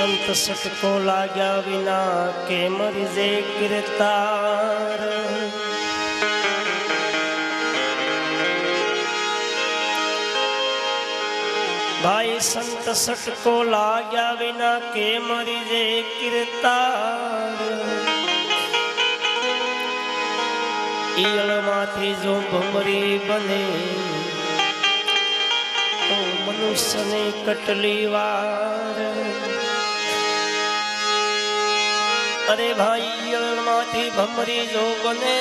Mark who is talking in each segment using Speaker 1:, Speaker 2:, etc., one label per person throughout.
Speaker 1: संत सटको लाग्या विना के मरिजे गिरतार। भाई संत सटको लाग्या विना के मरिजे गिरतार। ईयल माथी जो भमरी बने तो मनुष्य ने कटली वार। अरे भाई ईयल माथी भमरी जो बने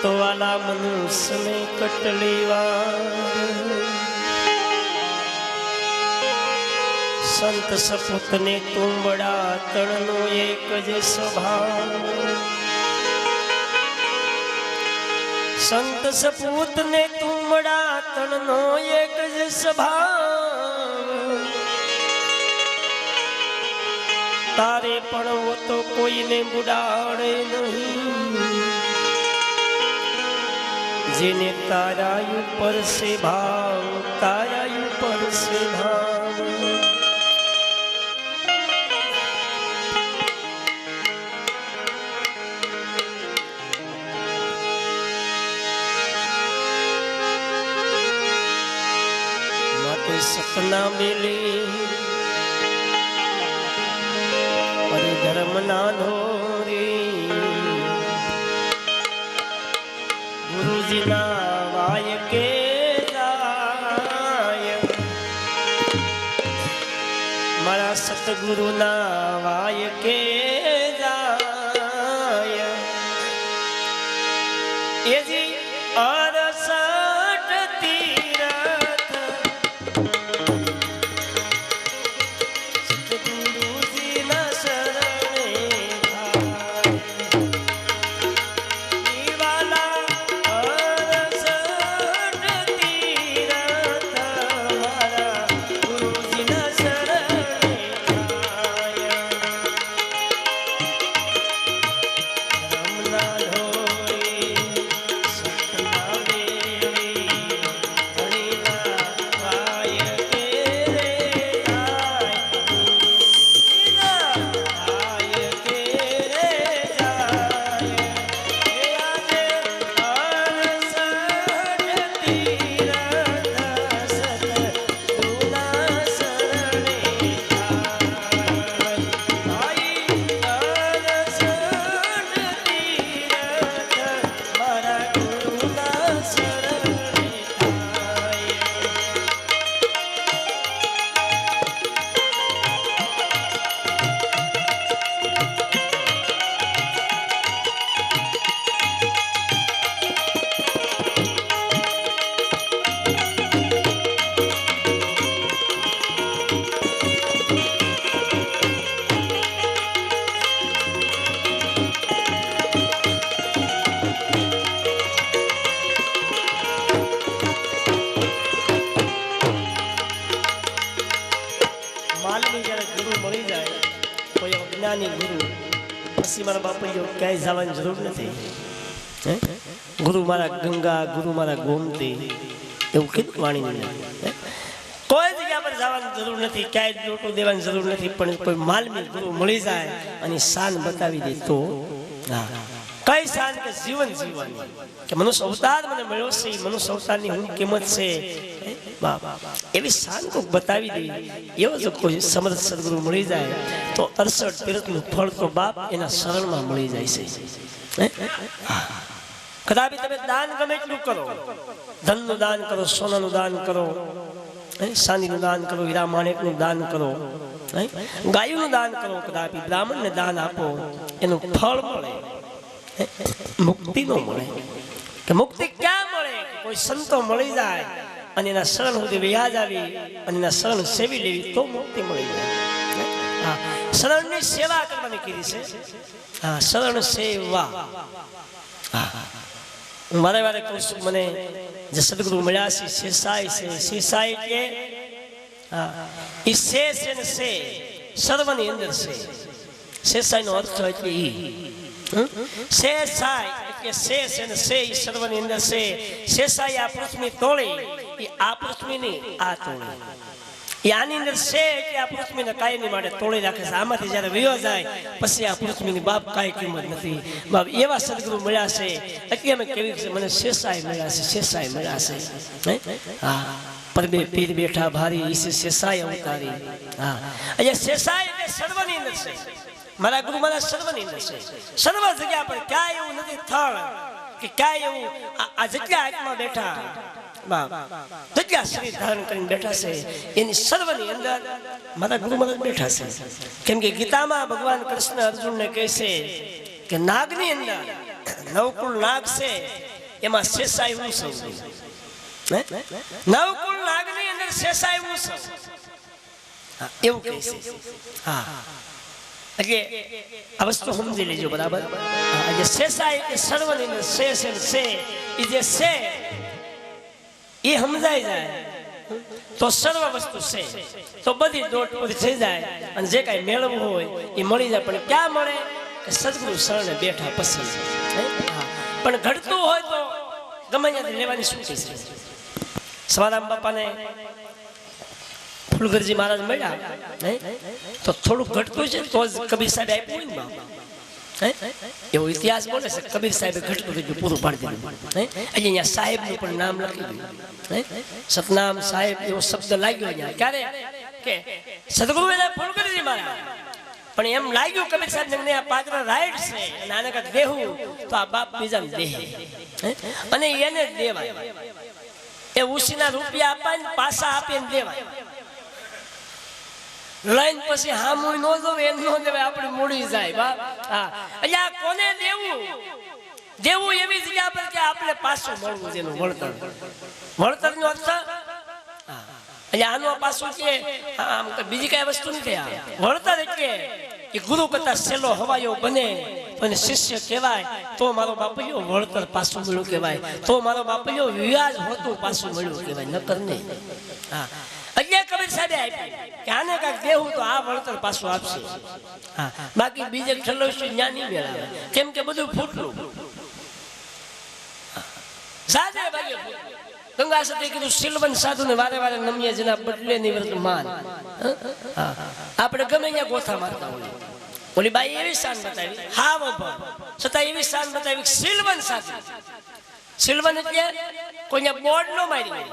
Speaker 1: तो वाला मनुष्य ने कटली वार। संत सपूत ने तुम बड़ा तड़नो एक जे स्वभाव। संत सपूत ने तुम बड़ा तड़नो एक जे स्वभाव। तारे पण वो तो कोई ने बुडाड़े नहीं जिने तारा ऊपर से भाव, तारा ऊपर से भाव। माते सपना मिली अरे धर्म ना धोरी। गुरुजी ना वाय के जाय मारा सतगुरु ना वाय के जाय। ये जी अरसठ तीरथ सतगुरुजी ना शरणे भाई। ई वाला अरसठ तीरथ हमारा गुरुजी ना शरणे भाई। धर्म ना ढोरी सतना मेरी धनी ना वाय के रे जाय। गुरुजी ना वाय के रे जाय। हे आजे अरसठ तीरथ सतगुरु ना शरणे भाई। भाई अरसठ तीरथ मारा गुरु ना शरणे भाई। માલની જ્યારે ગુરુ મળી જાય કોઈ અજ્ઞાની ગુરુ પછી મારા બાપુજીઓ ક્યાંય જવાની જરૂર નથી। ગુરુ મારા ગંગા ગુરુ મારા ગોમતી એવું કીધું વાણીની। કોઈ જગ્યા પર જવાની જરૂર નથી, ક્યાંય લોટો દેવાની જરૂર નથી, પણ કોઈ માલમી ગુરુ મળી જાય અને શાન બતાવી દે તો કઈ શાન કે જીવન જીવવાની કે મનુષ્ય અવતાર મને મળ્યો છે, મનુષ્ય અવતારની હું કિંમત છે એવી શાન કોક બતાવી દે। એવો જો કોઈ સમર્થ સદગુરુ મળી જાય તો 68 તીર્થનું ફળ તો બાપ એના શરણમાં મળી જાય છે। કદાપી તમે દાન ગમે એટલું કરો, ધનનું દાન કરો, સોનાનું દાન કરો, ચાંદીનું દાન કરો, હીરા માણેકનું દાન કરો, ગાયોનું દાન કરો, કદાપી બ્રાહ્મણને દાન આપો, એનું ફળ મળે, મુક્તિ નો મળે। કે મુક્તિ ક્યાં મળે? કોઈ સંતો મળી જાય અને એના શરણ સુધી વ્યાજ આવી અને એના શરણ સેવી લેવી તો મુક્તિ મળી જાય। શરણની સેવા કરવાની કીધી છે। શરણ સેવા હું વારે વારે કહું છું, મને જે સદગુરુ મળ્યા છે શેષાય છે। શેષાય એટલે ઈ શેષ ને શે સર્વની અંદર છે। શેષાય નો અર્થ એટલે ઈ શેષાય એટલે શેષ અને શે ઈ સર્વની અંદર છે। શેષાય આ પૃથ્વી તોડી એ આ પૃથ્વીની આ તોડે એ આની અંદર છે કે આ પૃથ્વીને કાયમી માટે તોડી રાખે છે આમાંથી જ્યારે વયો જાય પછી આ પૃથ્વીની બાપ કાંઈ કિંમત નથી બાપ એવા સદગુરુ મળ્યા છે એટલે અમે કેવી છે મને શેષાય મળ્યા છે શેષાય મળ્યા છે હા પરબે પીર બેઠા ભારી ઈસે શેષાય અવતારી હા અહીંયા શેષાય એટલે સર્વની અંદર છે મારા ગુરુ મારા સર્વની અંદર છે સર્વ જગ્યા પર ક્યાંય એવું નથી થળ કે ક્યાંય એવું આ જેટલા આત્મા બેઠા જેટલા શરીર ધારણ કરીને બેઠા છે એની સર્વની અંદર મારા ગુરુ મહારાજ બેઠા છે કેમ કે ગીતામાં ભગવાન કૃષ્ણ અર્જુનને કહે છે કે નાગની અંદર નવકુળ નાગ છે એમાં શેષાય હું છું નવકુળ નાગની અંદર શેષાય હું છું એવું કહે છે હા એટલે આ વસ્તુ સમજી લેજો બરાબર એટલે શેષાય એ સર્વની અંદર શેષ છે એ જે છે એ સમજાઈ જાય તો સર્વ વસ્તુ છે તો બધી દોટ પૂરી થઈ જાય અને જે કાંઈ મેળવવું હોય એ મળી જાય પણ ક્યાં મળે કે સદગુરુ શરણે બેઠા પછી પણ ઘટતું હોય તો ગમે ત્યાંથી લેવાની છૂટી છે સવારામ બાપાને ફુલગરજી મહારાજ મળ્યા તો થોડુંક ઘટતું છે તો જ કબીર સાહેબ આપ્યું ને બાપા એવો ઇતિહાસ બોલે છે કબીર સાહેબે ઘટતું થઈ ગયું પૂરું પાડી દીધું એટલે અહીંયા સાહેબનું પણ નામ લખી દીધું સતનામ સાહેબ એવો શબ્દ લાગ્યો અહીંયા ક્યારે કે સદગુરુ એટલે ફુલગરજી મહારાજ પણ એમ લાગ્યું કબીર સાહેબ ને આ પાત્ર રાઈટ છે અને આને કાંઈક દેવું તો આ બાપ બીજાને દેહ અને એને દેવાય એ ઉસીના રૂપિયા અપાય ને પાછા આપીને દેવાય લાઈન પછી હામું ન જોવે એમ ન દેવાય આપણે મૂડી જાય બાપ હા એટલે આ કોને દેવું દેવું એવી જગ્યા પર કે આપણે પાછું મળવું જેનું વળતર વળતરનો અર્થ એટલે આનો પાછું કે આમ બીજી કઈ વસ્તુ નથી વળતર એટલે એ ગુરુ કરતા સેલો હવાયો બને અને શિષ્ય કહેવાય તો મારો બાપલિયો વળતર પાછું મળ્યું કહેવાય તો મારો બાપલિયો વ્યાજ હોતું પાછું મળ્યું કહેવાય નકર નહીં હા એટલે કબીર સાહેબે આપ્યું કે આને કાંઈક દેવું તો આ વળતર પાછું આપશે હા બાકી બીજે ઠલવશું જ્યાં નહીં મેળવે કેમ કે બધું ફૂટલું સાદે ભાગે ગંગા સતી કીધું સિલવન સાધુ ને વારે વારે નમીએ જેના બદલે નિવૃત્ત માન આપણે ગમે ત્યાં ગોથા મારતા હોય ઓલી બાઈ એવી શાન બતાવી હા બાબા છતાં એવી શાન બતાવી સિલવન સાધુ સિલવન એટલે કોઈને બોર્ડ નો મારી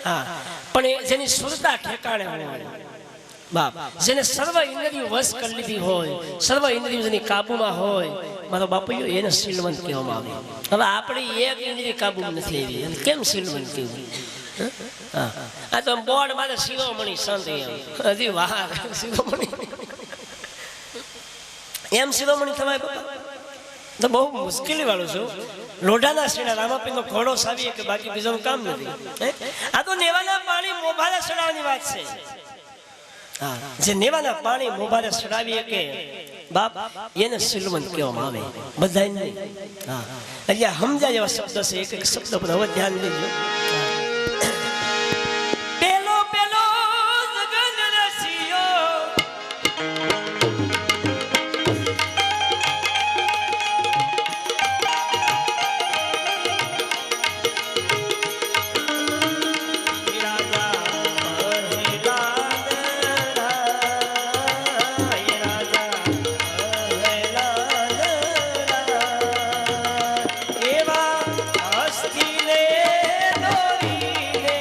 Speaker 1: હા પણ જેની સુરતા ઠેકાણે હોય બાપ જેને સર્વ ઇન્દ્રિયો વશ કરી લીધી હોય સર્વ ઇન્દ્રિયો જેની કાબુમાં હોય મારો બાપુયો એને સિલવંત કહેવામાં આવે હવે આપણે એક ઇન્દ્રિય કાબુમાં નથી આવી અને કેમ સિલવંત કહેવું આ તો બોર્ડ મારે શિરોમણી સંત હજી વાહ શિરોમણી એમ શિરોમણી થવાય બાપા તો બહુ મુશ્કેલી વાળું છું લોઢાના શેડા રામાપીનો ઘોડો સાવીએ કે બાકી બીજાનું કામ નથી આ તો નેવાના પાણી મોભારા ચડાવવાની વાત છે જે નેવાના પાણી મોભારે ચડાવીએ કે બાપ એને સિલવંત કહેવામાં આવે બધા નહીં હા એટલે સમજાય એવા શબ્દ છે એક એક શબ્દ પર હવે ધ્યાન દેજો પેલો પેલો જગન રસિયો
Speaker 2: એવા હસ્તી લે દોરી લે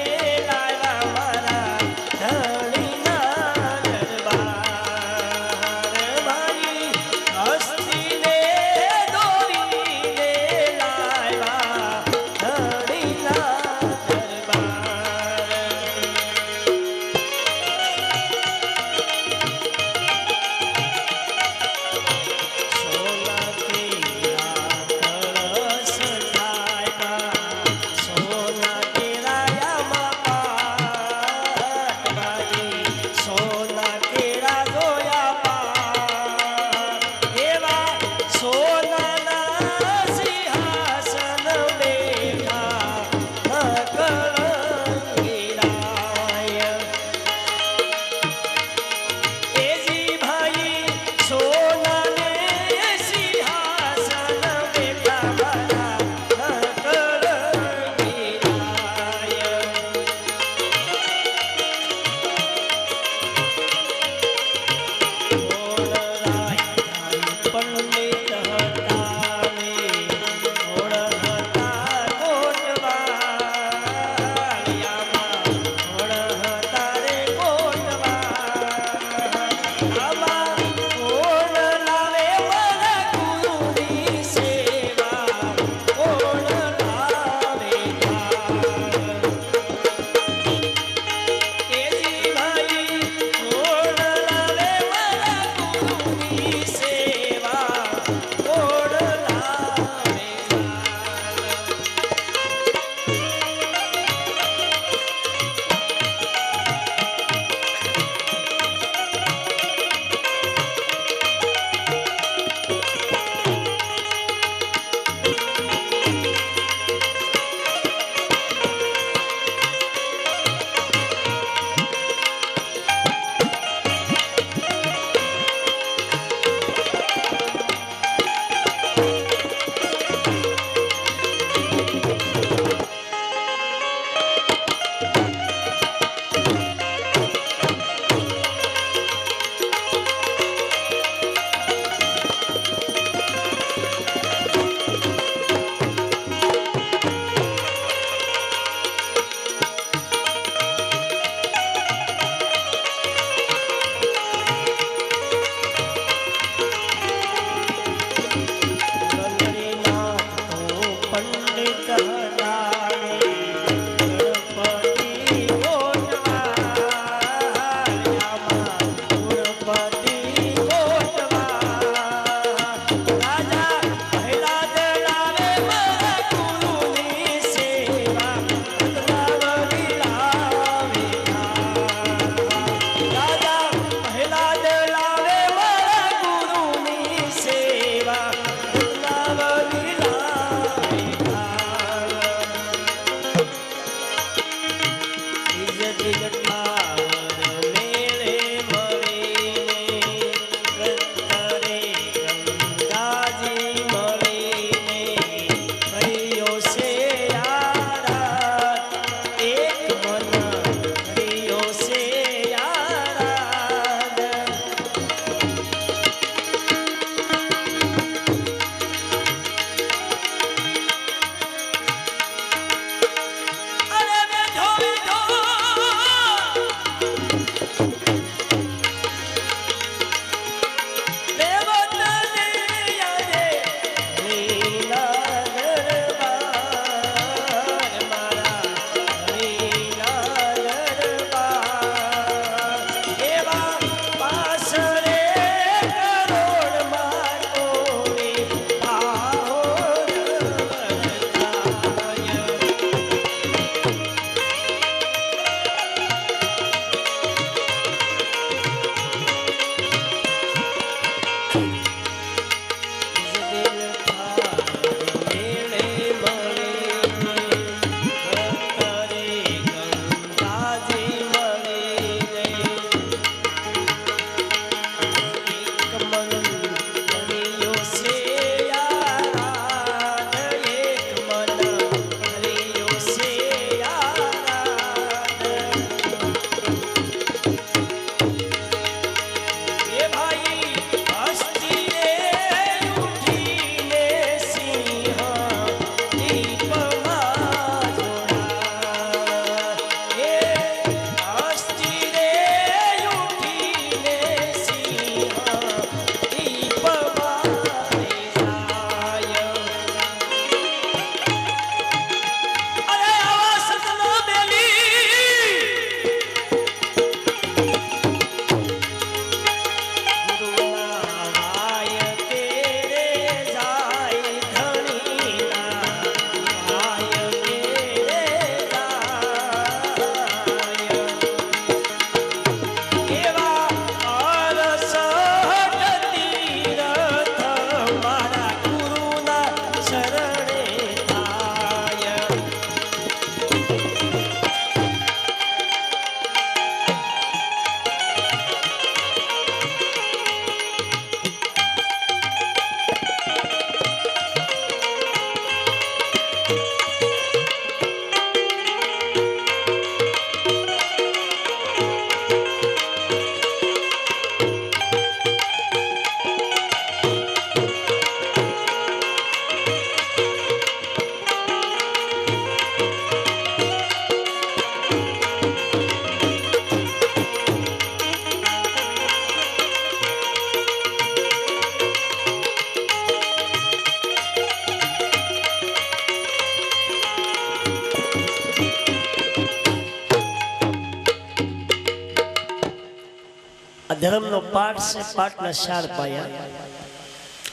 Speaker 1: ધર્મનો પાઠ છે, પાઠના 4 પાયા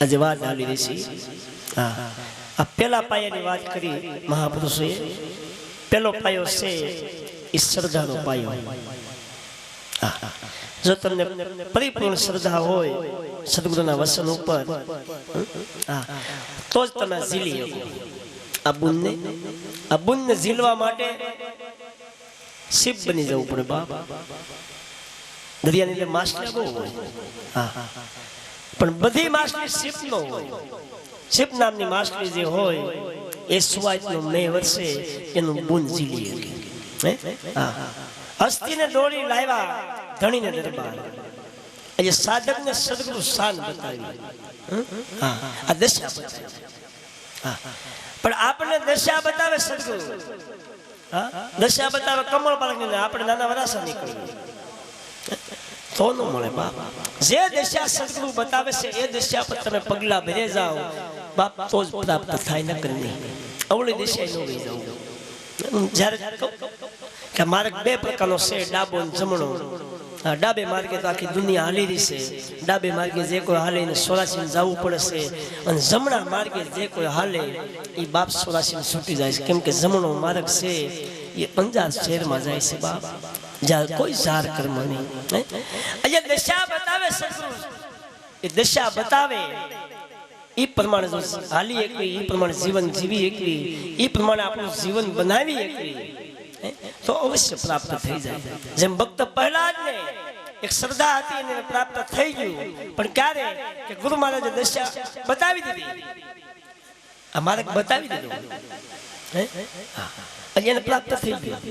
Speaker 1: આજે વાત આવી રહી છે. હા, આ પહેલા પાયાની વાત કરી મહાપુરુષોએ. પહેલો પાયો છે એ શ્રદ્ધાનો પાયો. જો તમને પરિપૂર્ણ શ્રદ્ધા હોય સદગુરુના વચન ઉપર, તો જ તમે ઝીલી શકો. આ બુનને ઝીલવા માટે શિવ બની જવું પડે. બાપ દરિયાની અંદર માછલી બહુ હોય, પણ બધી માછલી શિપ ન હોય. શિપ નામની માછલી જે હોય એ સુવાતનું મેં વર્ષે એનું બુન ઝીલી હે હસ્તીને દોડી લાવ્યા ધણીને દરબાર એ સાધકને સદગુરુ શાન બતાવી આ દશા બતાવી પણ આપણે દશા બતાવે સદગુરુ દશા બતાવે કમળ બાળકને આપણે નાના વરાસા નીકળીએ તો ન મળે બાપ જે દશા સદગુરુ બતાવે છે એ દશા પર તમે પગલા ભરે જાઓ બાપ તો જ પ્રાપ્ત થાય ન કરી અવળી દિશા ન લઈ જાઉં જ્યારે કે માર્ગ બે પ્રકારનો છે ડાબો અને જમણો ડાબે માર્ગે તો આખી દુનિયા હાલી રહી છે ડાબે માર્ગે જે કોઈ હાલે એને સોરાશી જવું પડે છે અને જમણા માર્ગે જે કોઈ હાલે એ બાપ સોરાશી છૂટી જાય છે કેમ કે જમણો માર્ગ છે એ 50 શહેરમાં જાય છે બાપ જ્યાં કોઈ ઝાર કર્મ નહીં અહીંયા દશા બતાવે સદગુરુ એ દશા બતાવે એ પ્રમાણે જો હાલી એકવી એ પ્રમાણે જીવન જીવી એકવી એ પ્રમાણે આપણું જીવન બનાવી એકવી તો અવશ્ય પ્રાપ્ત થઈ જાય જેમ ભક્ત પહેલા જ ને એક શ્રદ્ધા હતી એને પ્રાપ્ત થઈ ગયું પણ ક્યારે કે ગુરુ મહારાજે દશા બતાવી દીધી આ માર્ગ બતાવી દીધો અને એને પ્રાપ્ત થઈ ગયું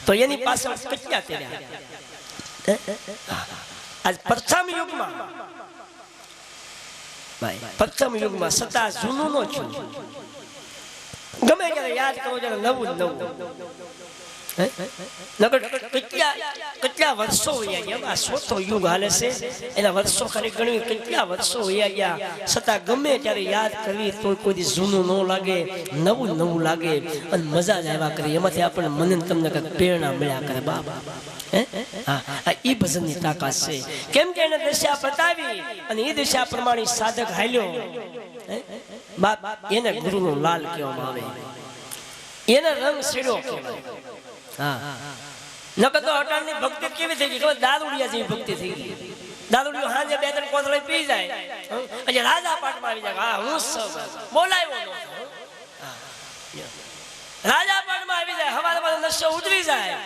Speaker 1: તો એની પાછળ કેટલા તેડ્યા આજ પ્રથમ યુગમાં પ્રથમ યુગમાં સતા જૂનું નો છું ગમે ત્યારે યાદ કરો ત્યારે નવું નવું કેટલા વર્ષો વયા ગયા આ ચોથો યુગ હાલે છે એના વર્ષો ખાલી ગણવી કેટલા વર્ષો વયા ગયા છતાં ગમે ત્યારે યાદ કરવી તો કોઈ જૂનું ન લાગે નવું નવું લાગે અને મજા જ આવ્યા કરે એમાંથી આપણને મને તમને કંઈક પ્રેરણા મળ્યા કરે બાપ ઈ ભજનની તાકાત છે કેમ કે એને દશા બતાવી અને એ દશા પ્રમાણે સાધક હાલ્યો બાપ એને ગુરુનો લાલ કહેવામાં આવે એને રંગ સેડો કહેવાય નકર તો અટાણની ભક્તિ કેવી થઈ ગઈ દારૂડિયા જેવી ભક્તિ થઈ ગઈ દારૂડિયો હાજે બે ત્રણ કોથળી પી જાય એટલે રાજા પાટમાં આવી જાય હું બોલાવ્યો રાજા પાટમાં આવી જાય હવારે નશો ઉતરી જાય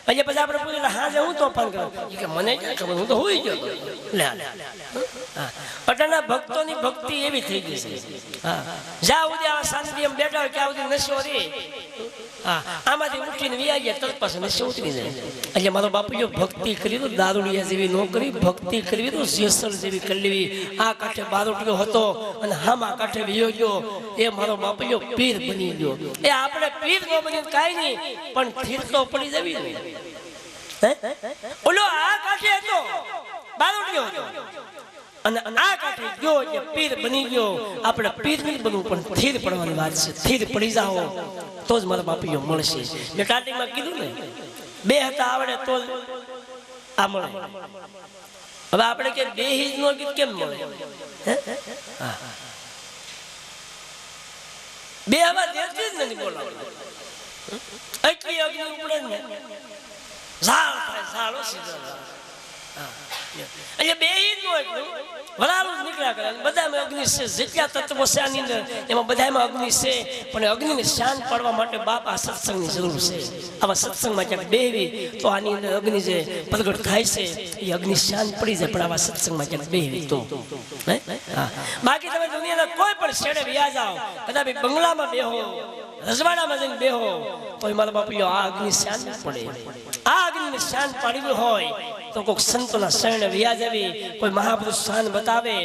Speaker 1: પછી પછી આપણે પૂછે હાજે હું તોફાન કરું કે મને ક્યાં ખબર હું તો હોઈ ગયો અટાણા ભક્તોની ભક્તિ એવી થઈ ગઈ છે જ્યાં સુધી આ શાંતિ એમ બેઠા હોય ત્યાં સુધી નશો રે આમાંથી ઉઠીને વ્યા ગયા તરત પાછું નશો ઉતરી જાય એટલે મારો બાપુજીઓ ભક્તિ કરી તો દારૂડિયા જેવી ન કરી ભક્તિ કરવી તો જેસલ જેવી કરી લેવી આ કાંઠે બારોટિયો હતો અને હામા કાંઠે વિયો ગયો એ મારો બાપુજીઓ પીર બની ગયો એ આપણે પીર ન બની કાંઈ નહીં પણ થીર તો પડી જવી ને ઓલો આ કાંઠે હતો બારોટિયો હતો અને આ કાંઠે ગયો એટલે પીર બની ગયો આપણે પીર નહીં બનવું પણ થીર પડવાની વાત છે થીર પડી જાઓ તો જ મારા બાપીઓ મળશે મેં સ્ટાર્ટિંગમાં કીધું ને બે હતા આવડે તો આ મળે હવે આપણે કે બે હિજ નો ગીત કેમ મળે બે આવા દેતી જ નથી બોલાવતા એટલી અગ્નિ ઉપડે ને ઝાડ થાય ઝાડો સીધો અહીંયા બે હિજ નો એટલું વરાળું જ નીકળ્યા કરે બધામાં અગ્નિ છે જેટલા તત્વો છે આની અંદર એમાં બધામાં અગ્નિ છે પણ અગ્નિને શાંત પાડવા માટે બાપ આ સત્સંગની જરૂર છે આવા સત્સંગમાં ક્યાંક બેહવી તો આની અંદર અગ્નિ જે પ્રગટ થાય છે એ અગ્નિ શાંત પડી જાય પણ આવા સત્સંગમાં ક્યાંક બેહવી તો બાકી તમે દુનિયાના કોઈ પણ છેડે વ્યા જાઓ કદાચ બંગલામાં બેહો રજવાડામાં જઈને બેહો તો મારા બાપુઓ આ અગ્નિ શાંત પડે આ અગ્નિને શાંત પાડવી હોય તો કોઈક સંતોના શરણે વ્યા જવી કોઈ મહાપુરુષ સ્થાન બતાવે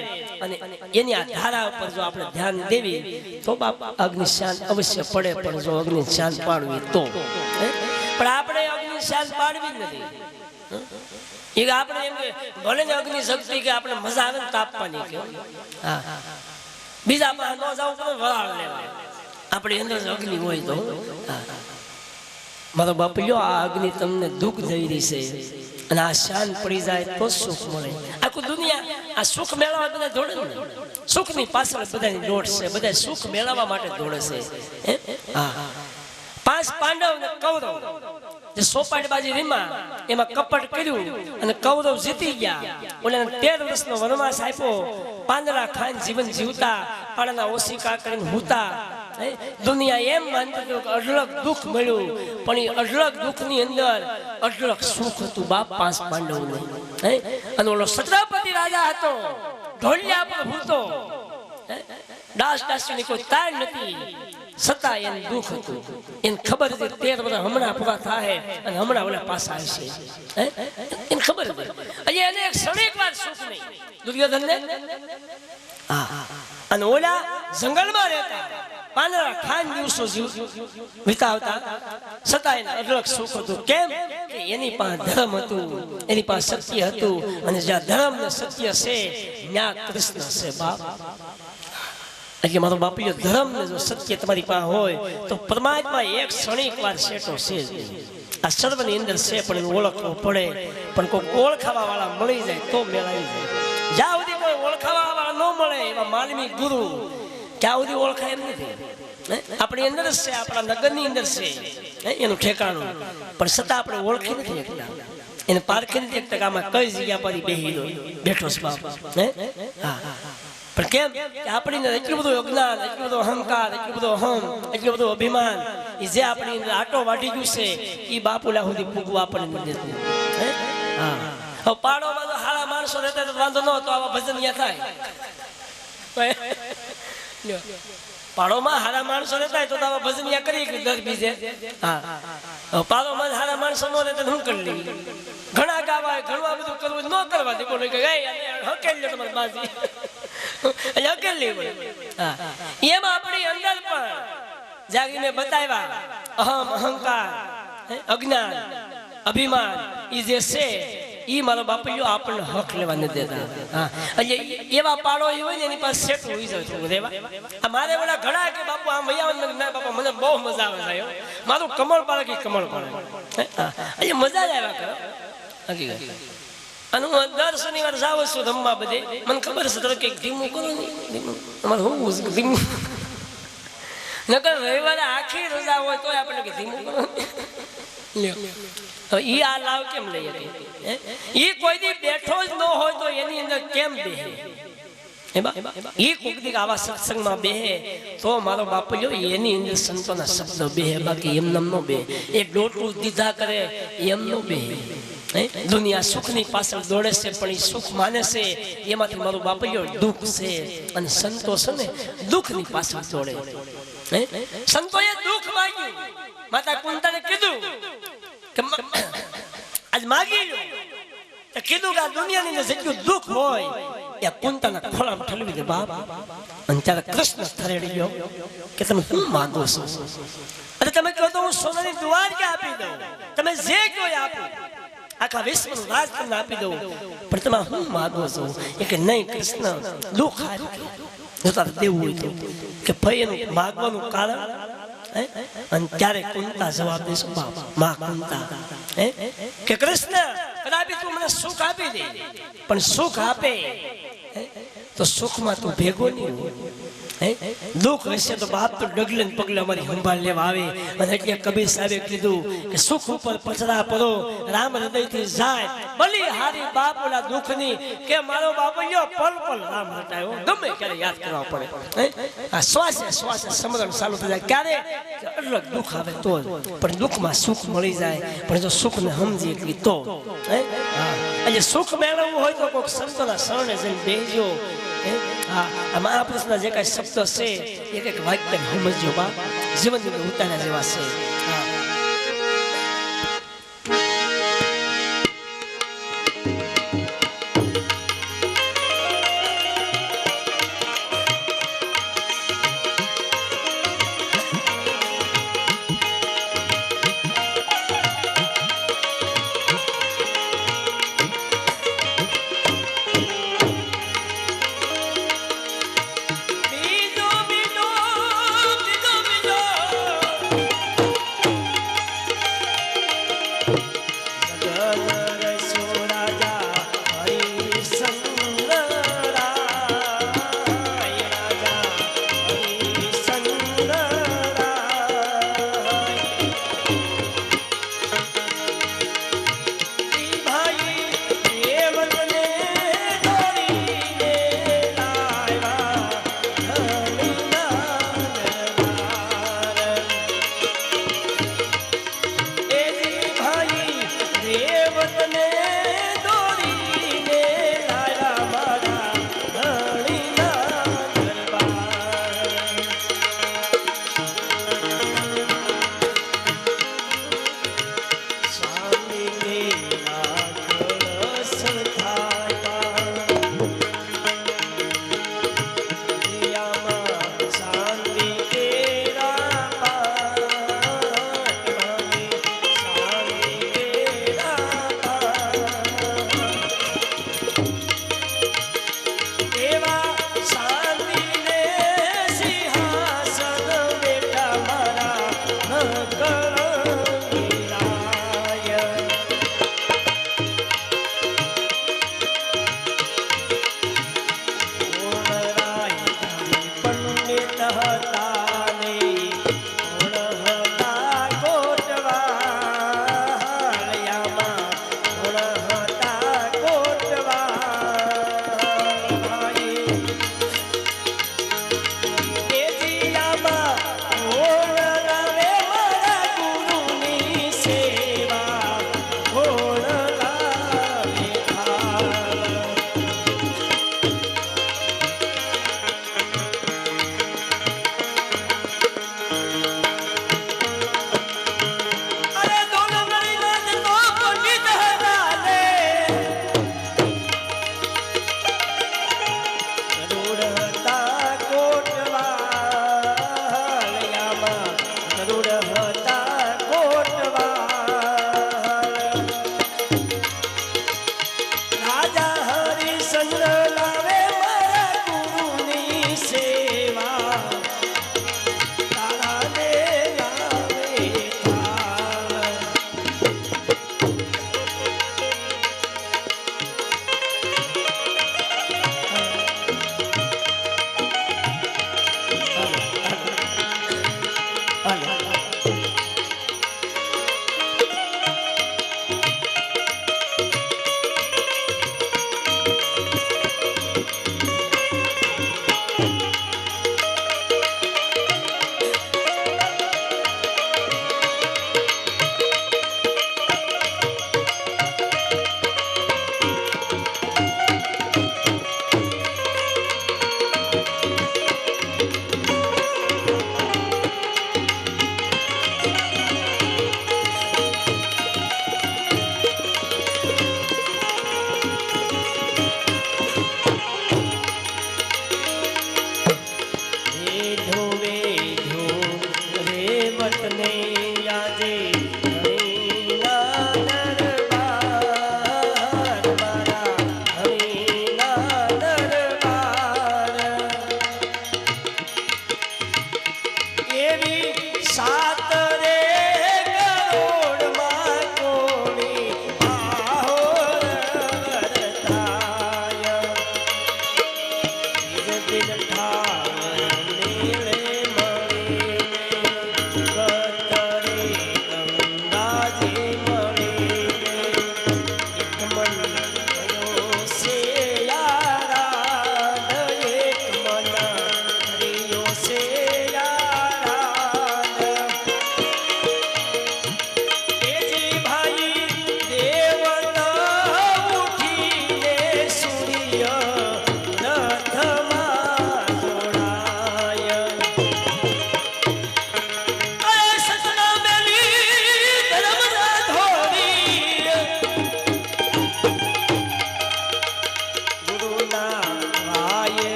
Speaker 1: અને એની આ ધારા ઉપર જો આપણે ધ્યાન દેવી તો બાપ અગ્નિ શાંત અવશ્ય પડે પણ જો અગ્નિ શાંત પાડવી તો પણ આપણે અગ્નિ શાંત પાડવી જ નથી એ આપણે એમ કે ભલે ને અગ્નિ શક્તિ કે આપણે મજા આવે ને તાપવાની કે બીજા પાસે ન જવું પડે વરાળ લેવા આપણે અંદર અગ્નિ હોય તો મારો બાપલ્યો આ અગ્નિ તમને દુઃખ દઈ રહી છે અને આ શાંત પડી જાય તો સુખ મળે આખું દુનિયા આ સુખ મેળવવા બધા દોડે ને સુખની પાછળ બધાની દોડ છે બધા સુખ મેળવવા માટે દોડે છે પાંચ પાંડવ ને કૌરવ જે સોપાટબાજી રીમા એમાં કપટ કર્યું અને કૌરવ જીતી ગયા ઓલાને 13 વર્ષનો વનવાસ આપ્યો પાંદડા ખાઈને જીવન જીવતા પાડાના ઓશિકા કરીને હુતા દુનિયા એમ માનતી કે અઢળક દુઃખ મળ્યું પણ એ અઢળક દુઃખની અંદર અઢળક સુખ હતું બાપ પાંચ પાંડવોને અને ઓલો છત્રપતિ રાજા હતો ઢોલિયા પર ભૂતો દાસ દાસીની કોઈ તાર નથી, છતાં એને દુઃખ હતું. એને ખબર હતી 13 વર્ષ હમણાં પૂરા થાય અને હમણાં ઓલા પાછા આવશે. એને ખબર હતી અહીંયા એને એક ક્ષણિક વાર સુખ નહીં દુર્યોધનને. અને ઓલા જંગલમાં રહેતા પાંદડા ખાન દિવસો વિતાવતા, છતાં એને અઢળક સુખ હતું. કેમ કે એની પાસે ધર્મ હતું, એની પાસે સત્ય હતું, અને જ્યાં ધર્મ ને સત્ય છે ત્યાં કૃષ્ણ છે. બાપ એટલે મારો બાપીઓ ધર્મ ને જો સત્ય તમારી પાસે હોય તો પરમાત્મા એક ક્ષણિક વાર સેટો છે. આ સર્વની અંદર છે, પણ એને ઓળખવો પડે. પણ કોઈ ઓળખાવા વાળા મળી જાય તો મેળાવી જાય. જ્યાં સુધી કોઈ ઓળખાવા વાળા ન મળે એવા માનવી ગુરુ ત્યાં સુધી ઓળખાય એમ નથી. આપણી અંદર જ છે, આપણા નગરની અંદર છે એનું ઠેકાણું, પણ છતાં આપણે ઓળખી નથી એકલા. એને પારખી નથી એક ટકામાં કઈ જગ્યા પર બેઠો છે બાપ. પણ કેમ કે આપણી એટલું બધું અજ્ઞાન, એટલું બધો અહંકાર, એટલું બધો અહમ, એટલું બધું અભિમાન એ જે આપણી અંદર આટો વાટી ગયું છે એ બાપુલા સુધી પૂગવા આપણને નથી. હા, પાડોમાં તો હારા માણસો રહેતા તો વાંધો ન હતો, આવા ભજન ત્યાં થાય. પાડોમાં હારા માણસો રહેતા તો આવા ભજન ત્યાં કરી દર બીજે. હા, પાડોમાં હારા માણસો ન રહેતા હું કરી લઈ. ઘણા ગાવા ઘણું આ બધું કરવું ન કરવા દે. બોલો કે હકેલ લે તમારી બાજી એમાં આપણી અંદર પણ જાગીને બતાવ્યા અહમ, અહંકાર, અજ્ઞાન, અભિમાન એ જે છે એ મારો બાપુયો આપણને હક લેવા નથી દેતા. એટલે એવા પાડો હોય ને એની પાસે સેટ હોઈ જાય રેવા. મારે ઓલા ઘણા કે બાપુ આમ વૈયા ના બાપા મને બહુ મજા આવે થાય, મારું કમળ પાડે કે કમળ પાડે એટલે મજા જ આવ્યા કરો હકીકત. અને હું દર શનિવાર જાઉં છું રમવા બધે. મને ખબર છે તરફ કંઈક ધીમું કરો ને અમારે હું ધીમું નકર રવિવારે આખી રજા હોય તો આપણે કે ધીમું કરો. ઈ આ લાવ કેમ લઈ શકે? ઈ કોઈ દી બેઠો જ ન હોય તો એની અંદર કેમ બેહે? ઈ કોઈક દી આવા સત્સંગમાં બેહે તો મારો બાપુ એની અંદર સંતોના શબ્દો બેહે, બાકી એમ નામ નો બેહે. એ ડોટું દીધા કરે એમ નો બેહે. દુનિયા સુખની પાછળ દોડે છે, પણ એ સુખ માને છે એમાંથી મારું બાપૈયો દુઃખ છે, અને સંતો છે ને દુઃખની પાછળ દોડે. સંતોએ દુઃખ માંગ્યું, માતા કુંતાને કીધું કે આજ માગી લો. કીધું કે આ દુનિયાની અંદર જેટલું દુઃખ હોય એ કુંતાના ખોળામાં ઠલવી દે બાપ. અને ત્યારે કૃષ્ણ થરેડી ગયો કે તમે શું માંગો છો? અને તમે કહો તો હું સોનાની દ્વારકા આપી દઉં, તમે જે કહો એ આપો, આખા વિશ્વનું રાજ તમને આપી દઉં, પણ તમે શું માંગો છો? એ કે નહીં કૃષ્ણ દુઃખ જો તારે દેવું હોય તો કે ભાઈ એનું માગવાનું કારણ. અને ત્યારે કુંતા જવાબ દેશો બાપ માં કુંતા કે કૃષ્ણ કદાપી તું મને સુખ આપી દે, પણ સુખ આપે તો સુખમાં તું ભેગો નહીં હોય. દુઃખ હશે તો બાપ તો ડગલે પગલે અમારી સંભાળ લેવા આવે. અને એટલે કબીર સાહેબે કીધું કે સુખ ઉપર પછડા પડો રામ હૃદયથી જાય ભલી હારી બાપ ઓલા દુઃખની. કે મારો બાપૈયો પલ પલ રામ હટાયો ગમે ક્યારે યાદ કરવા પડે. આ શ્વાસે શ્વાસે સમરણ ચાલુ થઈ જાય ક્યારે અઢળક દુઃખ આવે તો, પણ દુઃખમાં સુખ મળી જાય. પણ જો સુખને સમજી એટલી તો એટલે સુખ મેળવવું હોય તો કોઈક સંતોના શરણે જઈને બેસજો. આ મહાપુરુષના જે કઈ શબ્દ છે એક એક વાક્ય સમજજો બાપ, જીવનની ઉતાર્યા જેવા છે.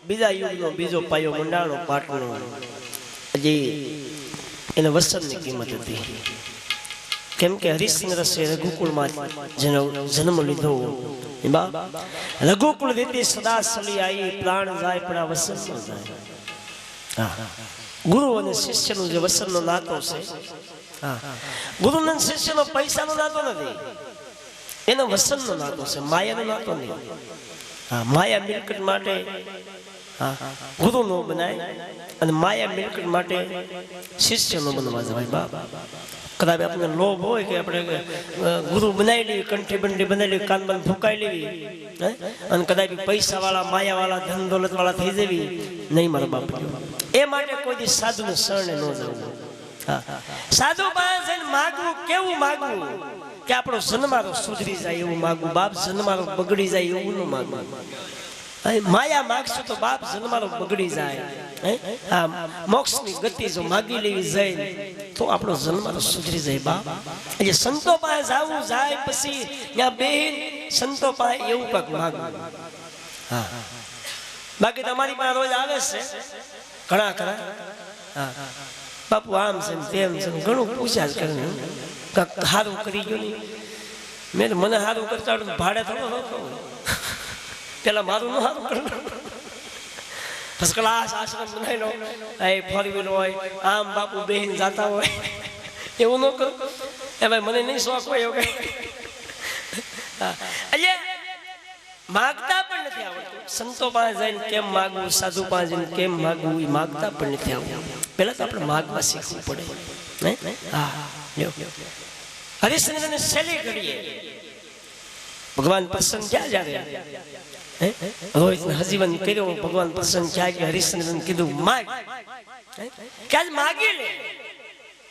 Speaker 1: બીજા યુગનો બીજો પાયો મંડાણો પાટનો હજી એને વસનની કિંમત હતી કેમ કે હરિશ્ચંદ્ર છે રઘુકુળમાં જેનો જન્મ લીધો રઘુકુળ દીદી સદા સલી આવી પ્રાણ જાય પણ આ વસન ન જાય ગુરુ અને શિષ્યનું જે વસનનો નાતો છે ગુરુ અને શિષ્યનો પૈસાનો નાતો નથી એનો વસનનો નાતો છે માયાનો નાતો નહીં માયા મિલકત માટે ગુરુ નો બનાય અને માયા મિલકત માટે શિષ્ય નો બનવા જવાય બાપ કદાચ આપણે લોભ હોય કે આપણે ગુરુ બનાવી લેવી કંઠી બંડી બનાવી લેવી કાન બંધ ફૂંકાઈ લેવી અને કદાચ પૈસા વાળા માયા વાળા ધન દોલત વાળા થઈ જવી નહીં મારા બાપ એ માટે કોઈ દી સાધુ ને શરણે ન જવું સાધુ પાસે માગવું કેવું માગવું કે આપણો જન્મારો સુધરી જાય એવું માગવું બાપ જન્મારો બગડી જાય એવું ન માગવું માયા માગશું તો બાપ જન્મારો બગડી જાય મોક્ષની ગતિ જો માગી લેવી જાય તો આપણો જન્મારો સુધરી જાય બાપ એટલે સંતો પાસે જવું જાય પછી ત્યાં બેન સંતો પાસે એવું કાંક માગવું બાકી તમારી પાસે રોજ આવે છે ઘણા ખરા બાપુ આમ છે તેમ છે ઘણું પૂછ્યા જ કરે કાંક સારું કરી ગયું નહીં મેં મને સારું કરતા ભાડે થોડો નતો પેલા મારું ન સારું કર ફર્સ્ટ ક્લાસ આશ્રમ બનાવી લો ફોર વ્હીલ હોય આમ બાપુ બેહીન જાતા હોય એવું ન કરું એ ભાઈ મને નહીં શોખ હોય એવું કઈ એટલે માગતા પણ નથી આવડતું સંતો પાસે જઈને કેમ માગવું સાધુ પાસે જઈને કેમ માગવું એ માગતા પણ નથી આવડતું પેલા તો આપણે માગવા શીખવું પડે હરિશ્ચંદ્રને છેલ્લી ઘડીએ ભગવાન પ્રસન્ન ક્યાં જ્યારે રોહિત હજીવન કર્યો ભગવાન પ્રસન્ન ક્યાં કે હરિશ્ચંદ્રને કીધું માગ કે આજ માગી લે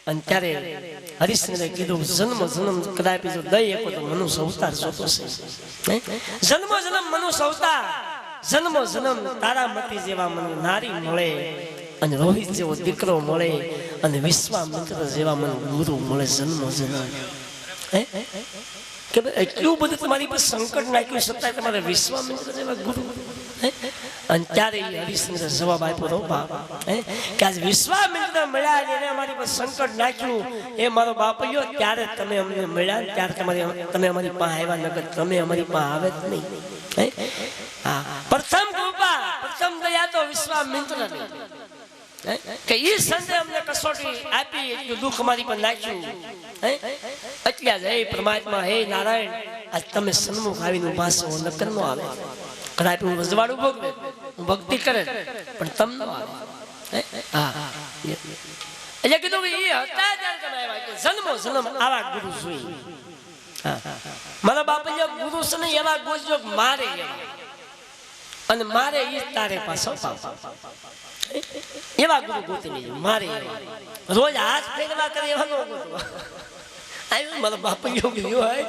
Speaker 1: અને ત્યારે હરિશ્ચંદ્રે કીધું જન્મ જન્મ કદાચ જો દઈ શકો તો મનુષ્ય અવતાર જોતો છે જન્મ જન્મ મનુષ્ય અવતાર જન્મ જન્મ તારામતી જેવા મને નારી મળે અને રોહિત જેવો દીકરો મળે અને વિશ્વામિત્ર જેવા મને ગુરુ મળે જન્મ જન્મ કે એટલું બધું તમારી પર સંકટ નાખ્યું છતાં તમારે વિશ્વામિત્ર જેવા ગુરુ અને ત્યારે હરિશ્ચંદ્ર જવાબ આપ્યો બાપ કે આજ વિશ્વામિત્ર મળ્યા એને અમારી પર સંકટ નાખ્યું એ મારો બાપયો ત્યારે તમે અમને મળ્યા ત્યારે તમે અમારી પાસે આવ્યા નગર તમે અમારી પાસે આવે જ નહીં પ્રથમ કૃપા પ્રથમ દયા તો વિશ્વામિત્ર કે એ સંતે અમને કસોટી આપી એટલું દુઃખ અમારી પર નાખ્યું એટલે હે પરમાત્મા હે નારાયણ આજ તમે સન્મુખ આવીને ઉભા છો નકર નો આવે કદાચ હું રજવાડું ભોગવે હું ભક્તિ કરે પણ તમ નો આવે હા એટલે કીધું કે એ હતા ત્યારે તમે આવ્યા કે જન્મો જન્મ આવા ગુરુ જોઈ મારા બાપા ગુરુ છે ને એવા ગોજો મારે અને મારે એ તારે પાછો એવા ગુરુ ગોતી નહીં મારે રોજ હાથ ફેરવા કરે એવા નો ગોતવો આવ્યું મારા બાપા ગયો હોય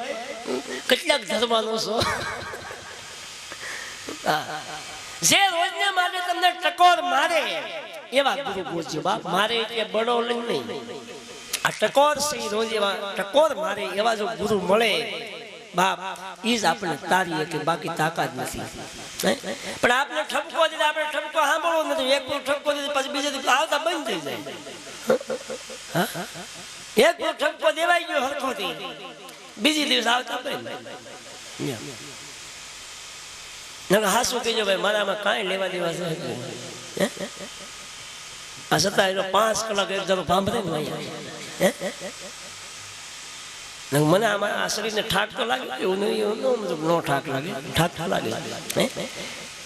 Speaker 1: કેટલાક ધર્માનો છો જે રોજને માટે તમને ટકોર મારે એવા ગુરુ ગોતજો બાપ મારે એટલે બડો નહીં આ ટકોર છે રોજ એવા ટકોર મારે એવા જો ગુરુ મળે બાપ ઈ જ આપણે તારીએ કે બાકી તાકાત નથી પણ આપણે ઠપકો દીધા આપણે ઠપકો સાંભળવો નથી એક ઠપકો દીધા પછી બીજે દિવસ આવતા બંધ થઈ જાય એક ઠપકો દેવાઈ ગયો હરખોથી બીજી દિવસ આવતા બંધ હાસું કહેજો ભાઈ મારામાં કાંઈ લેવા દેવા છે આ છતાં એનો 5 કલાક એક જરો સાંભળે ને મને આમાં આ શરીરને ઠાક તો લાગે એવું નહીં નો ઠાક લાગે ઠાક લાગે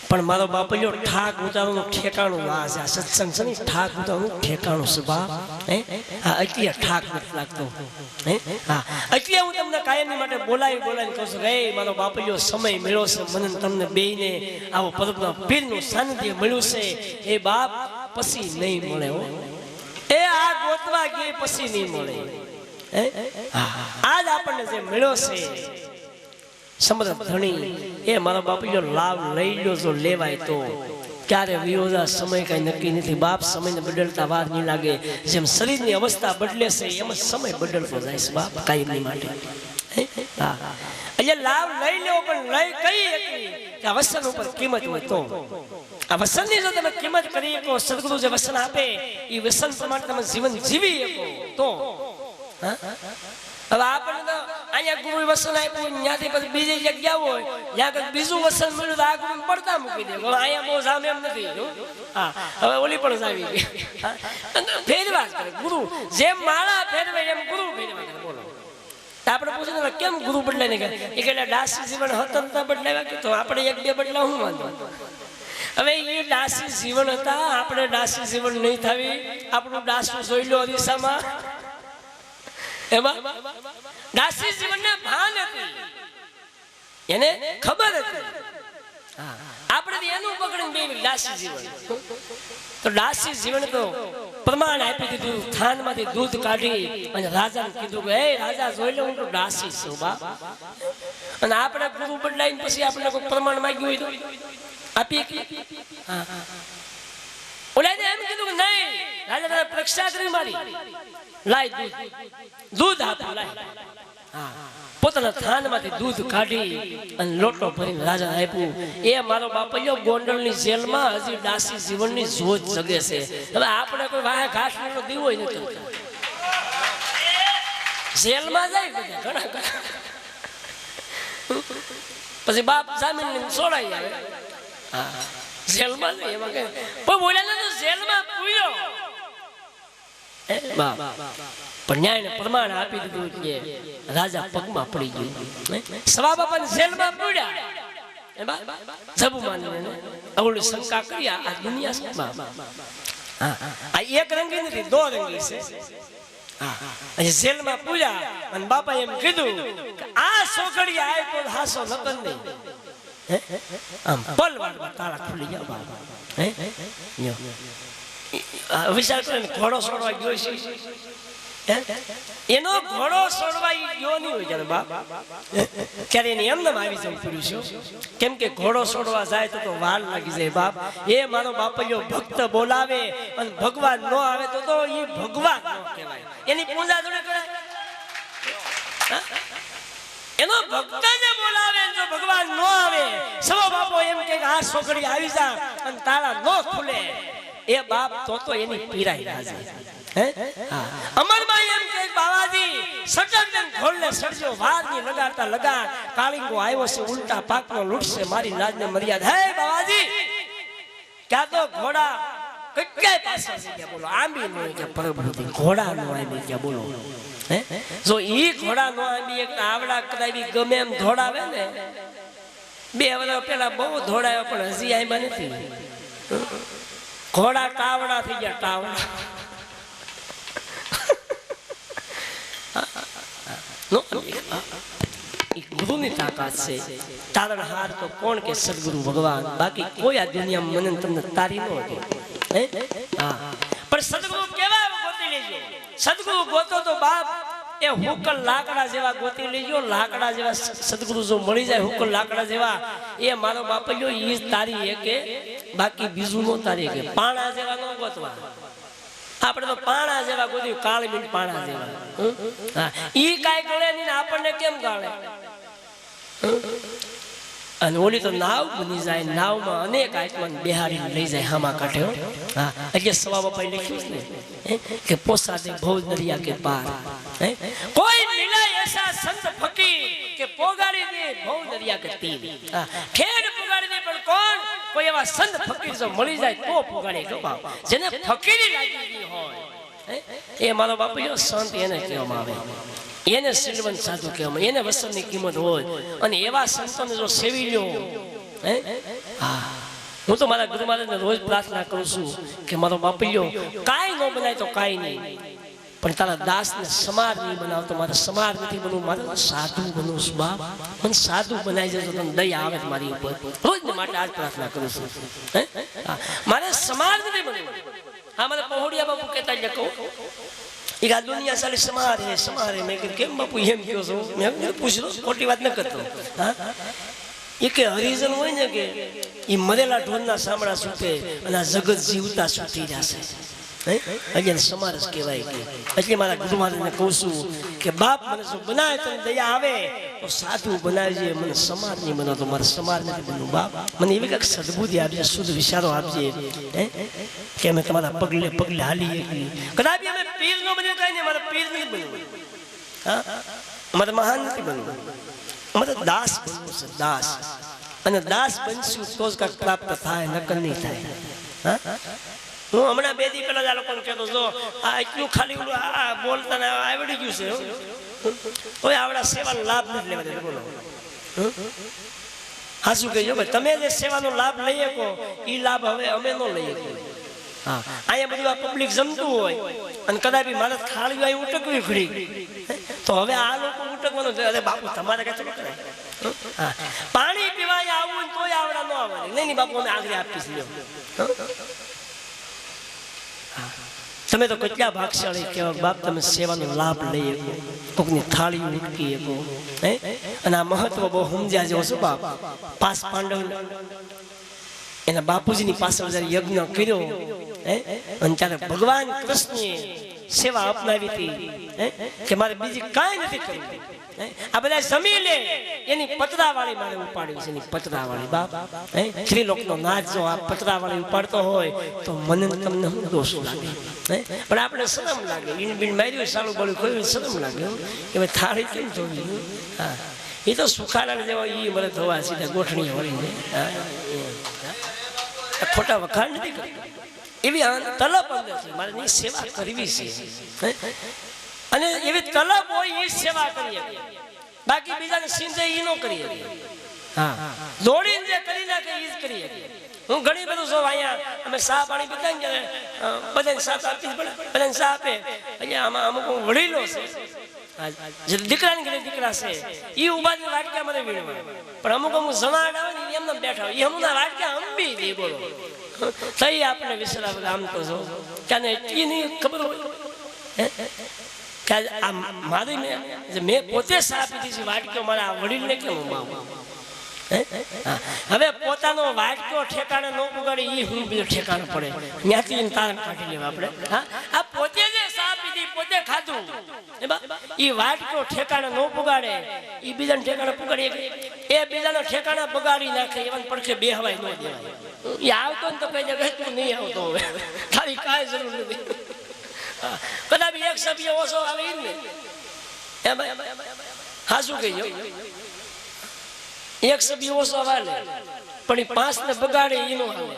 Speaker 1: પણ મારો બાપલ્યો ઠાક ઉતારવાનું ઠેકાણું આ છે આ સત્સંગ છે ને ઠાક ઉતારવાનું ઠેકાણું છે બાપ હા એટલે ઠાક નથી લાગતો હા એટલે હું તમને કાયમની માટે બોલાવી કહું છું કે મારો બાપલ્યો સમય મળ્યો છે મને તમને બેયને આવો પરમના પીરનું સાનિધ્ય મળ્યું છે એ બાપ પછી નહીં મળે હો એ આ ગોતવા ગયે પછી નહીં મળે આજ આપણને જે મળ્યો છે સમૃદ્ધ ધણી એ મારા બાપુનો લાભ લઈ લો જો લેવાય તો ક્યારે વિરોધા સમય કઈ નક્કી નથી બાપ સમયને બદલતા વાર નહીં લાગે જેમ શરીરની અવસ્થા બદલે છે એમ સમય બદલતો જાય છે બાપ કાયમની માટે અહીંયા લાભ લઈ લો પણ લઈ કઈ કે આ વસન ઉપર કિંમત હોય તો આ વસનની જો તમે કિંમત કરી શકો સદગુરુ જે વસન આપે એ વસન પ્રમાણે તમે જીવન જીવી શકો તો હવે આપણને અહીંયા ગુરુ વસન આપ્યું ત્યાંથી પછી બીજી જગ્યા હોય ત્યાં બીજું વસન મળ્યું તો આ ગુરુ પડતા મૂકી દે અહીંયા બહુ જામ એમ નથી હા હવે ઓલી પણ આવી ગઈ ફેરવા કરે ગુરુ જેમ માળા ફેરવે એમ ગુરુ ફેરવા કરે બોલો આપણે પૂછે કેમ ગુરુ બદલાય ને એ કે દાસી જીવન હતા બદલાવ્યા કે તો આપણે એક બે બદલા હું વાંધો હવે એ દાસી જીવન હતા આપણે દાસી જીવન નહીં થાવી આપણું દાસું જોઈ લો અરીસામાં એમાં દાસી જીવનને ભાન હતી એને ખબર હતી આપણે એનું પકડીને બે દાસી જીવન તો દાસી જીવન તો પ્રમાણ આપી દીધું થાનમાંથી દૂધ કાઢી અને રાજાને કીધું કે હે રાજા જોઈ લે હું તો દાસી છું બાપ અને આપણે ગુરુ બદલાઈને પછી આપણે કોઈ પ્રમાણ માંગ્યું હોય તો આપી ઓલાને એમ કીધું કે નહીં રાજા પરીક્ષા કરી મારી લાય દૂધ આપો લાય પોતાના થાનમાંથી દૂધ કાઢી અને લોટો ભરીને રાજા આપ્યું એ મારો બાપલ્યો ગોંડલની જેલમાં હજી દાસી જીવનની જોત જગે છે હવે આપણે કોઈ વાયા ઘાસનો દીવો નથી જેલમાં જાય બધા ઘણા પછી બાપ જામીન છોડાઈ આવે જેલમાં જાય એમાં કઈ પણ બોલ્યા તો જેલમાં પૂર્યો પણ ન્યાયને પ્રમાણ આપી દીધું કે રાજા પગમાં પડી ગયું સવા બાપાને જેલમાં પૂર્યા જબુ માનીને અવળી શંકા કરી આ દુનિયા આ એક રંગી નથી દો રંગી છે જેલમાં પૂર્યા અને બાપા એમ કીધું આ છોકરી આય તો હાસો નકર નહીં આમ પલવારમાં તાળા ખુલી ગયા બાપા વિચાર કરે ઘોડો છોડવા ગયો છે એનો ઘોડો છોડવા ગયો નહીં હોય ત્યારે બાપ ત્યારે એને એમને આવી જવું પડ્યું છે કેમ કે ઘોડો છોડવા જાય તો વાર લાગી જાય બાપ એ મારો બાપલ્યો ભક્ત બોલાવે અને ભગવાન ન આવે તો એ ભગવાન ન કહેવાય એની પૂજા જોડે કરાય એનો ભક્ત જે બોલાવે જો ભગવાન ન આવે સવો બાપો એમ કે આ છોકરી આવી જા અને તાળા ન ખુલે એ બાપ તો એની પીરાઈ રાજી અમરભાઈ એમ કે બાવાજી સટરને ઘોડને સડજો વારની લગાડતા લગાડ કાળીંગો આવ્યો છે ઉલટા પાકનો લૂટશે મારી રાજને મર્યાદા હે બાવાજી ક્યાં તો ઘોડા કેટલાય પાછા છે કે બોલો આંબી નો કે પરબુદ્ધિ ઘોડા નો આવી કે બોલો હે જો ઈ ઘોડા નો આંબી એક આવડા કદાવી ગમે એમ ધોડાવે ને 2 વર્ષ પહેલા બહુ ધોડાયો પણ હજી આંબા નથી ઘોડા ટાવડા થઈ ગયા ટાવડા નો ગુરુની તાકાત છે તારણહાર તો કોણ કે સદગુરુ ભગવાન બાકી કોઈ આ દુનિયામાં મને તમને તારી ન હતી હે હા પણ સદગુરુ કેવા ગોતી લેજો સદગુરુ ગોતો તો બાપ એ હુકલ લાકડા જેવા ગોતી લેજો લાકડા જેવા સદગુરુ જો મળી જાય હુકલ લાકડા જેવા એ મારો બાપલ્યો ઈ તારી એકે બાકી બીજું નો તારી એકે પાણા જેવા નો ગોતવા આપણે તો પાણા જેવા ગોત્યું કાળી મીંડ પાણા જેવા હા ઈ કાઈ ગળે નહીં આપણને કેમ ગાળે અને ઓલી તો નાવ બની જાય નાવમાં અનેક આત્માને બેહાડીને લઈ જાય હામા કાંઠે હા એટલે સવા બાપાએ લખ્યું ને કે પોસાદે ભવ દરિયા કે પાર કોઈ મિલાય એસા સંત ફકીર કે પોગાડી દે ભવ દરિયા કે તીર ખેડ પોગાડી દે પણ કોણ કોઈ એવા સંત ફકીર જો મળી જાય તો પોગાડે ગવા જેને ફકીરી લાગી હોય એ મારો બાપુ સંત એને કહેવામાં આવે એને શ્રીમંત સાધુ કહેવામાં એને વસ્ત્રની કિંમત હોય અને એવા સંતોને જો સેવી લ્યો હા હું તો મારા ગુરુ મહારાજને રોજ પ્રાર્થના કરું છું કે મારો બાપલ્યો કાંઈ ન બનાય તો કાંઈ નહીં પણ તારા દાસને સમાર નહીં બનાવતો મારે સમાર નથી બનવું મારે સાધુ બનવું છું બાપ મને સાધુ બનાવી જજો તને દયા આવે મારી ઉપર રોજ માટે આજ પ્રાર્થના કરું છું મારે સમાર નથી બનવું હા મને પહોળિયા બાપુ કહેતા એટલે કહું એ આ દુનિયા સાલી સમારે મેં કીધું કેમ બાપુ એમ કહો છો મેં પૂછ્યું ખોટી વાત ન કરતો હા એ કે હરિજન હોય ને કે એ મરેલા ઢોરના સાંભળા છૂટે અને આ જગત જીવતા છૂટી જશે અહીંયા સમારસ કહેવાય કે એટલે મારા ગુરુ મહારાજને કહું છું કે બાપ મને શું બનાવે તને દયા આવે તો સાધુ બનાવજે મને સમાર નહીં બનાવતો મારે સમાર નથી બનવું બાપ મને એવી કંઈક સદબુદ્ધિ આપજે શુદ્ધ વિચારો આપજે કે અમે તમારા પગલે પગલે હાલીએ કદાચ અમે પીર ન બને કાંઈ નહીં મારે પીર નહીં બનવું હા અમારે મહાન નથી બનવું અમારે દાસ બનવું છે દાસ અને દાસ બનશું તો જ કાંઈક પ્રાપ્ત થાય નકલ નહીં થાય હા હું હમણાં 2 દી પહેલા જ આ લોકોને કહેતો જો આ એટલું ખાલી આ બોલતા ને આવડી ગયું છે કોઈ આવડા સેવાનો લાભ નથી લેવા દે બોલો હા શું કહેજો ભાઈ તમે જે સેવાનો લાભ લઈ શકો એ લાભ હવે અમે ન લઈ શકીએ હા અહીંયા બધું આ પબ્લિક જમતું હોય અને કદાચ મારે થાળી આવી ઉટકવી ઘડી તો હવે આ લોકો ઉટકવાનું અરે બાપુ તમારે કઈ ચલો કરાય હા પાણી પીવા આવું તોય આવડા ન આવવાની નહીં બાપુ અમે આગળ આપીશ લ્યો તમે તો કેટલા ભાગશાળી કહેવાય બાપ તમે સેવાનો લાભ લઈ શકો કોકની થાળી ઉટકી શકો અને આ મહત્વ બહુ સમજ્યા જેવો શું બાપ 5 પાંડવ એના બાપુજીની પાછળ જ્યારે યજ્ઞ કર્યો અને ત્યારે ભગવાન કૃષ્ણએ સેવા અપનાવી હતી કે મારે બીજી કાંઈ નથી કર્યું આ બધા જમી લે એની પતરાવાળી મારે ઉપાડ્યું છે એની પતરાવાળી બાપ શ્રીલોકનો નાચ જો આ પતરાવાળી ઉપાડતો હોય તો મને તમને દોષ લાગે પણ આપણે શરમ લાગે ઈન બીન માર્યું સારું બળ્યું કોઈ શરમ લાગે કે ભાઈ થાળી કેમ ધોવી હા એ તો સુખાડા જેવા એ મને ધોવા સીધા ગોઠણી વળીને ખોટા વખાણ નથી કરતા એવી તલબ અંદર છે મારે એની સેવા કરવી છે અને એવી તલબ હોય એ સેવા કરીએ બાકી બીજાને સિંધે એ ન કરીએ હા દોડીને જે કરી નાખે એ જ કરીએ હું ઘણી બધું છું અહીંયા અમે સા પાણી પીતા ને બધાને સાથ આપી બધાને સા આપે અહીંયા આમાં અમુક વડીલો છે જે દીકરાને ઘરે દીકરા છે એ ઉભાની વાટક્યા મને વીણવા પણ અમુક જમાડ આવે ને એમને બેઠા હોય એ અમુકના વાટક્યા અંબી દે બોલો તઈ આપણે વિસરાવ આમ તો જો ક્યાં એટલી નહીં ખબર હોય આ મારી મેં પોતે સા આપી દીધી વાટક્યો મારા વડીલને કેમ હવે પોતાનો વાટક્યો ઠેકાણે ન પુગાડે એ હું બીજો ઠેકાણો પડે ત્યાંથી તારણ કાઢી લેવા આપણે આ પોતે જે સા પીધી પોતે ખાધું એ વાટક્યો ઠેકાણે ન પુગાડે એ બીજાને ઠેકાણે પુગાડે એ બીજાનો ઠેકાણા બગાડી નાખે એવા પડખે બેહવાય ન દેવાય એ આવતો ને તો કઈ જગ્યાએ તું નહીં આવતો હવે ખાલી કાંઈ જરૂર નથી કદાચ એક સભ્ય ઓછો આવે ને હા શું કહીજો એક સભ્ય ઓછો આવે પણ એ 5 ને બગાડે એ નો આવે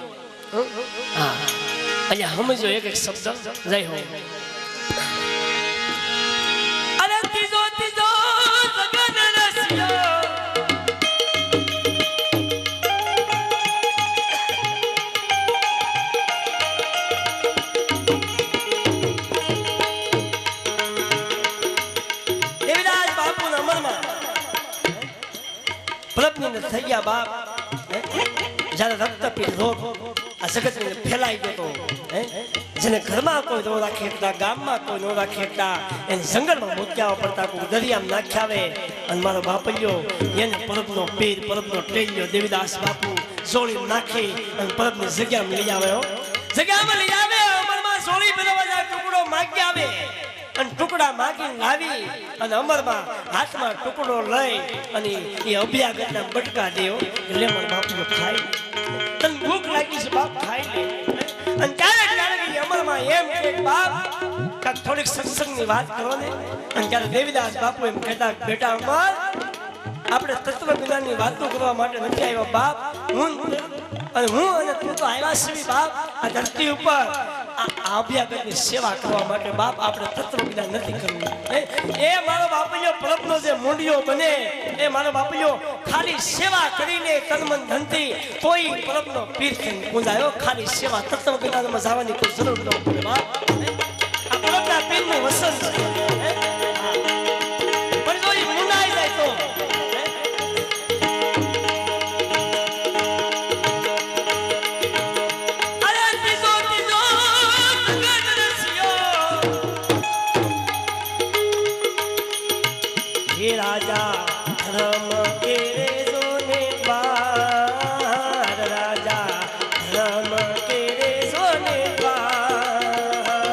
Speaker 1: હા અહીંયા સમજો એક એક શબ્દ જય હો પ્રભની અંદર થઈ ગયા બાપ જ્યારે રક્તપીઠ રોગ આ જગતની અંદર ફેલાઈ ગયો તો જેને ઘરમાં કોઈ ન રાખી શકતા ગામમાં કોઈ ન રાખી શકતા એને જંગલમાં મૂક્યા પડતા કોઈ દરિયામાં નાખ્યા આવે અને મારો બાપલ્યો એને પરબનો પીર પરબનો ટેલિયો દેવીદાસ બાપુ સોળી નાખી અને પરબની જગ્યામાં લઈ આવે જગ્યામાં લઈ આવે અમરમાં સોળી પહેરવા ટુકડો માગી આવે અને ટુકડા માગીને લાવી અને અમરમાં હાથમાં ટુકડો લઈ અને એ અભ્યાગતના બટકા દેવો એટલે મારા બાપુ ખાઈ તને ભૂખ લાગી છે બાપ ખાઈ લે અને ક્યારેક ક્યારેક અમરમાં એમ કે બાપ કાંઈક થોડીક સત્સંગની વાત કરો ને અને ત્યારે દેવીદાસ બાપુ એમ કહેતા બેટા અમર આપણે તત્વજ્ઞાનની વાતો કરવા માટે નથી આવ્યા બાપ હું અને તું તો આવ્યા છે બાપ આ ધરતી ઉપર અભ્યાગતની સેવા કરવા માટે બાપ આપણે તત્વજ્ઞાન નથી કરવું એ મારો બાપલ્યો પરબનો જે મૂંડિયો બને એ મારો બાપલ્યો ખાલી સેવા કરીને તનમન ધનથી કોઈ પરબનો પીર થઈને પૂજાયો ખાલી સેવા તત્વજ્ઞાનમાં જવાની કોઈ જરૂર ન પડે બાપ આ પરબના પીરનું વસન છે પણ જો એ મુનાઈ જાય તો રાજા ધર્મ કેરે સોને બાર રાજા ધર્મ કેરે સોને બાર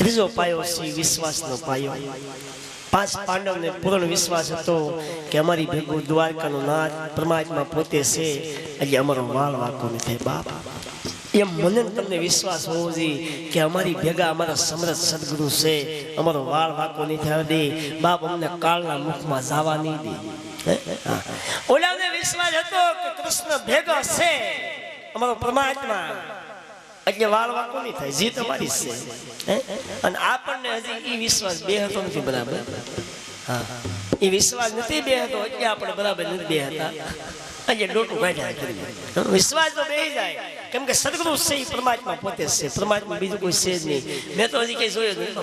Speaker 1: ત્રીજો પાયો છે વિશ્વાસનો પાયો. 5 પાંડવને પૂર્ણ વિશ્વાસ હતો કે અમારી ભેગું દ્વારકાનો નાથ પરમાત્મા પોતે છે, એટલે અમારો વાળ વાંકો ન થાય. બાપ એમ મને તમને વિશ્વાસ હોવો જોઈએ કે અમારી ભેગા અમારા સમર્થ સદગુરુ છે, અમારો વાળ વાંકો નહીં થવા દે. બાપ અમને કાળના મુખમાં જવા નહીં દે. ઓલાને વિશ્વાસ હતો કે કૃષ્ણ ભેગો છે અમારો પરમાત્મા, એટલે વાળ વાંકો નહીં થાય, જીત અમારી છે. અને આપણને હજી એ વિશ્વાસ બે હતો નથી બરાબર. હા, એ વિશ્વાસ નથી બે હતો એટલે આપણે બરાબર નથી બે હતા, એટલે ડોટું કાઢ્યા. વિશ્વાસ તો બે જાય, કેમ કે સદગુરુ છે એ પરમાત્મા પોતે છે, પરમાત્મા બીજું કોઈ છે જ નહીં. મેં તો હજી કઈ જોયું નથી.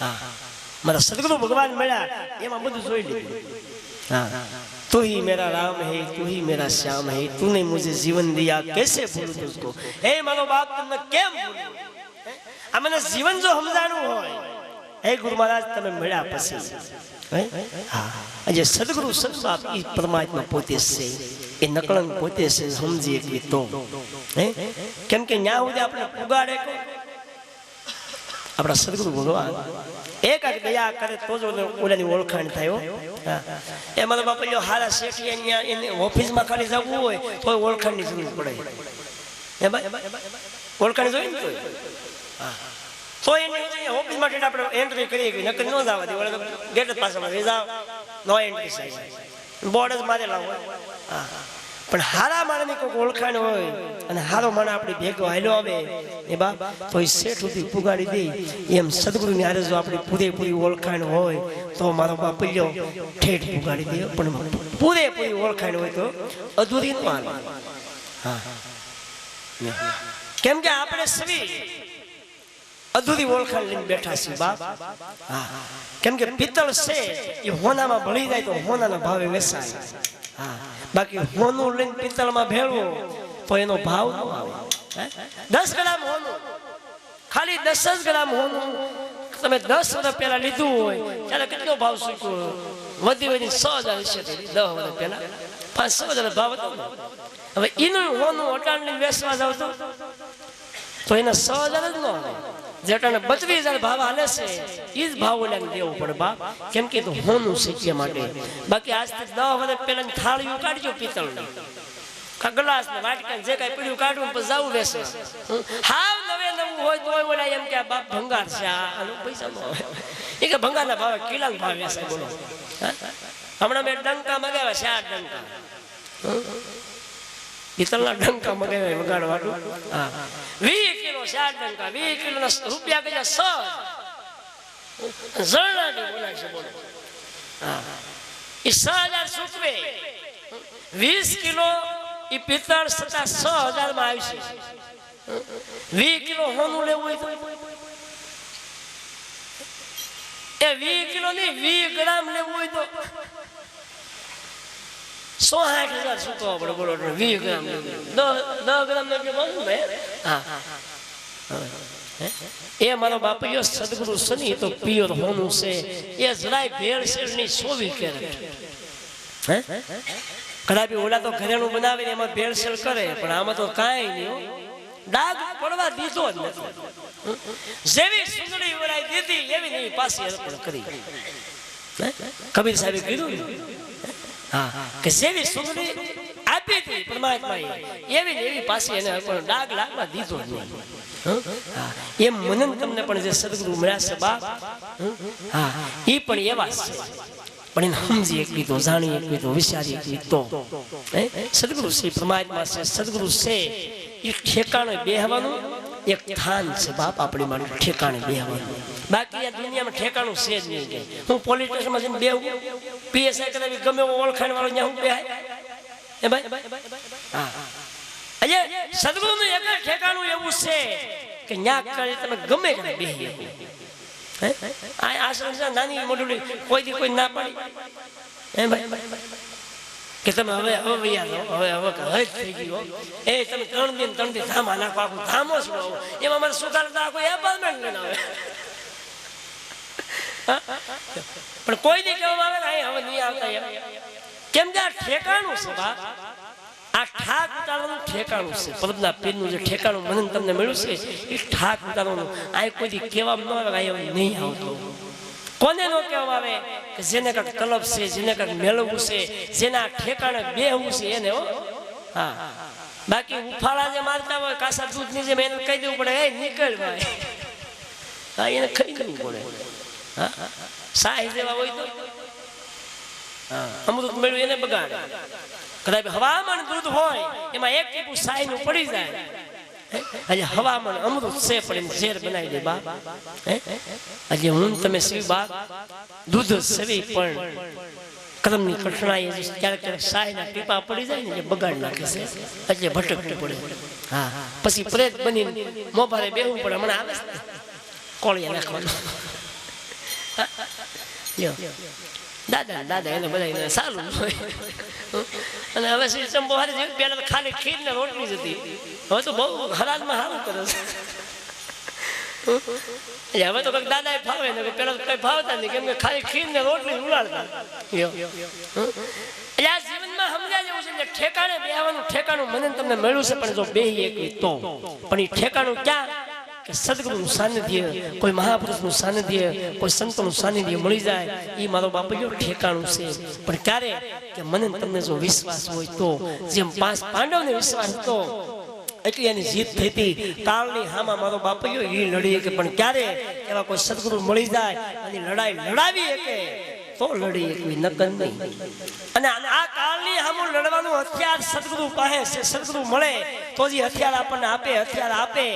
Speaker 1: હા, મારા સદગુરુ ભગવાન મળ્યા એમાં બધું જોઈ લીધું. हाँ, तू ही मेरा राम है, तू ही मेरा श्याम है, तूने मुझे जीवन दिया, कैसे भूलूं तुझको. हे मारो बाप, तुमने केम भूल्યું? આ મને જીવન જો સમજાણું હોય, હે ગુરુ મહારાજ તમે મળ્યા પછી. હા, આજે સદગુરુ સદબાપ એ પરમાત્મા પોતે છે, એ નકળંગ પોતે છે, સમજી એકલી તો. કેમ કે ન્યા સુધી આપણે પુગાડે આપણા સદગુરુ ભગવાન એક દયા કરે તો જ ઓલાની ઓળખાણ થાય. એ મારો બાપા જો હારા શેઠી એની ઓફિસમાં ખાલી જવું હોય તો ઓળખાણની જરૂર પડે. ઓળખાણ જોઈએ ને તો એની ઓફિસમાં આપણે એન્ટ્રી કરીએ કે નકર ન જવા દે, ગેટ જ પાછળ જાવ નો એન્ટ્રી સાહેબ બોર્ડ જ મારેલા હોય. પણ હારા માણસની કોઈ ઓળખાણ હોય અને હારો માણસ આપણી ભેગો હાલ્યો આવે એ બાપ તો એ શેઠ સુધી પુગાડી દે. એમ સદગુરુની હારે જો આપણી પૂરેપૂરી ઓળખાણ હોય તો મારો બાપ લ્યો ઠેઠ પુગાડી દે, પણ પૂરેપૂરી ઓળખાણ હોય તો અધૂરી ન હાલે. હા, કેમ કે આપણે સવી અધૂરી ઓળખાણ લઈને બેઠા છીએ બાપ. હા, કેમ કે પિત્તળ છે એ હોનામાં ભળી જાય તો હોનાના ભાવે વેચાય. હા, બાકી હોનું લઈને પિત્તળમાં ભેળવો તો એનો ભાવ ન આવે. 10 ગ્રામ હોનું, ખાલી 10 જ ગ્રામ હોનું તમે 10 વર્ષ પહેલા લીધું હોય ત્યારે કેટલો ભાવ શીખ્યો? વધી વધી 100,000 હશે. 10 વર્ષ પહેલા 500,000 ભાવ હતો. હવે એનું હોનું અટાણની વેચવા જાવ તો એના 100,000 જ ન આવે. જેટાને 32,000 ભાવ હાલે છે એ જ ભાવ ઓલાને દેવું પડે બાપ. કેમ કે તો હોનું શીખ્યા માટે. બાકી આજથી 10 વર્ષ પહેલા થાળીઓ કાઢજો પિત્તળની, ગ્લાસ ને વાટકા જે કઈ પડ્યું કાઢવું પછી જવું વેચવા. હાવ નવું હોય તો ઓલા એમ કે બાપ ભંગાર છે, આનો પૈસા ન આવે. એ કે ભંગારના ભાવે કિલાના ભાવ વેચાય. બોલો, હમણાં મેં ડંકા મગાવ્યા છે, 8 ડંકા પિત્તળના ડંકા મગાવ્યા વગાડવાનું. હા, 20 કિલો 4 ડંકા, 20 કિલો ના રૂપિયા કયા 100 જણાની બોલાય છે. બોલો, હા, એ 6,000 ચૂકવે. 20 કિલો એ પિત્તળ 6,000 માં આવશે. 20 કિલો હોનું લેવું હોય તો એ 20 કિલો ની 20 ગ્રામ લેવું હોય તો 160,000 ચૂકવવા પડે. બોલો, 20 ગ્રામ 10 ગ્રામ ને. હા, એ મારો બાપીઓ સદગુરુ સની તો પિયોર હોનું છે. એ જરાય ભેળસેળ ની 24 કેરેટ. કદાચ ઓલા તો ઘરેણું બનાવીને એમાં ભેળસેળ કરે, પણ આમાં તો કાંઈ નહીં, ડાઘ પડવા દીધો જ નથી. જેવી સુંદરી વરાઈ દીધી એવી એવી પાછી અર્પણ કરી. કબીર સાહેબે કીધું હા કે જેવી સુંદરી આપી હતી પરમાત્માએ એવી એવી પાછી એને અર્પણ ડાઘ લાગવા દીધો જ નહીં. એમ મને તમને પણ જે સદગુરુ મળ્યા છે બાપ, હા, એ પણ એવા છે. પણ એને સમજી એકલી તો, જાણી એકલી તો, વિચારી એકલી તો. સદગુરુ છે, પરમાત્મા છે, સદગુરુ છે. એ ઠેકાણે બેહવાનું એક સ્થાન છે બાપ આપણી માટે, ઠેકાણે બેહવાનું. બાકી આ દુનિયામાં ઠેકાણું છે જ નહીં. હું પોલીસ સ્ટેશનમાં જઈને બેહું, પીએસઆઈ કદાચ ગમે ઓળખાણ વાળો ત્યાં હું બેહાય. એ ભાઈ હા અજે સદગુરુનું એક ઠેકાણું એવું છે કે ન્યા કરે તમે ગમે ત્યાં બેહી હે આ આશ્રમ છે નાની મોટી કોઈ દી કોઈ ના પાડી હે ભાઈ કે તમે હવે થઈ ગયો એ તમે 3 દિન ધામા નાખો આખું ધામો છો એમાં મારે સુધારતા કોઈ એપાર્ટમેન્ટ લઈને આવે પણ કોઈ નહીં કહેવામાં આવે હવે નહીં આવતા કેમ કે આ ઠેકાણું છે બા આ ઠાક ઉતારવાનું ઠેકાણું છે પરબના પીરનું જે ઠેકાણું મને તમને મળ્યું છે એ ઠાક ઉતારવાનું આ કોઈ દી કહેવામાં ન આવે આ નહીં આવતો કોને નો કહેવામાં આવે કે જેને કાંઈક તલબ છે જેને કાંઈક મેળવવું છે જેના ઠેકાણે બેહવું છે એને હો હા બાકી ઉફાળા જે મારતા હોય કાસા દૂધની જેમ એને કહી દેવું પડે એ નીકળ ભાઈ હા એને ખાઈ દેવું પડે હા સાહી જેવા હોય તો અમૃત મેળવ્યું એને બગાડે કદાચ હવામાન દૂધ હોય એમાં એક ટીપું સાહીનું પડી જાય હજી હવામાન અમૃત છે પણ ઝેર બનાવી દે બાપ હજી હું તમે સીવી બાપ દૂધ સેવી પણ કદમની કઠણાઈ ક્યારેક ક્યારેક સાહીના ટીપા પડી જાય ને જે બગાડ નાખે છે એટલે ભટકવું પડે હા પછી પ્રેત બની મોભારે બેહવું પડે હમણાં આવે કોળિયા નાખવાનું દાદા એને બધા સારું અને હવે સિસ્ટમ બહાર જેવી પહેલા તો ખાલી ખીર ને રોટલી જ હતી હવે તો બહુ હરાજમાં સારું કરે છે હવે તો કઈક દાદા ફાવે ને પેલા કઈ ફાવતા નહીં કેમ કે ખાલી ખીર ને રોટલી ઉલાડતા એટલે આ જીવનમાં સમજ્યા જેવું છે ઠેકાણે બેહવાનું ઠેકાણું મને તમને મળ્યું છે પણ જો બેહી એક તો પણ એ ઠેકાણું ક્યાં કે સદગુરુનું સાનિધ્ય કોઈ મહાપુરુષનું સાનિધ્ય કોઈ સંતોનું સાનિધ્ય મળી જાય એ મારો બાપુજીનો ઠેકાણું છે પણ ક્યારે કે મને તમને જો વિશ્વાસ હોય તો જેમ 5 પાંડવને વિશ્વાસ હતો એટલી એની જીત થઈ હતી કાળની હામાં મારો બાપુજીઓ એ લડી કે પણ ક્યારે એવા કોઈ સદગુરુ મળી જાય અને લડાઈ લડાવી શકે તો લડી એકવી નકન નહીં અને આ કાળની હામું લડવાનું હથિયાર સદગુરુ પાસે છે સદગુરુ મળે તો જ હથિયાર આપણને આપે હથિયાર આપે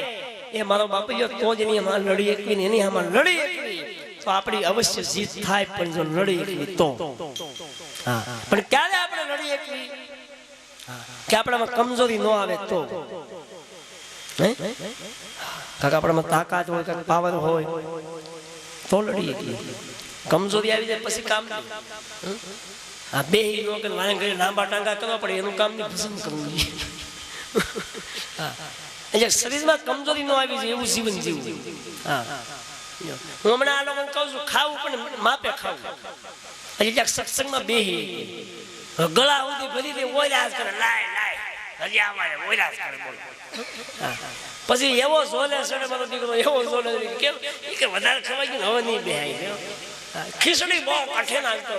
Speaker 1: એ મારો બાપુજીઓ તો જ એની આમાં લડી એકવી એની આમાં લડી એકવી તો આપણી અવશ્ય જીત થાય પણ જો લડી એકવી તો હા પણ ક્યારે આપણે લડી એકવી કે આપણામાં કમજોરી ન આવે તો કાકા આપણામાં તાકાત હોય કાંઈક પાવર હોય તો લડી એકવી કમજોરી આવી જાય પછી કામ આ બે લાંબા ટાંગા કરવા પડે એનું કામ નહીં પસંદ કરવું એટલે શરીરમાં કમજોરી ન આવી જાય એવું જીવન જીવવું હા હું હમણાં આ લોકોને કહું છું ખાવું પણ માપે ખાવું હજી ક્યાંક સત્સંગમાં બેહી ગળા સુધી ભરી દે ઓયલાસ કરે લાય લાય હજી અમારે ઓયલાસ કરે બોલ પછી એવો ઝોલે સડે મારો દીકરો એવો ઝોલે કેમ કે વધારે ખવાઈ ગયું હવે નહીં બેહાય ખીચડી બહુ કાઠે નાખતો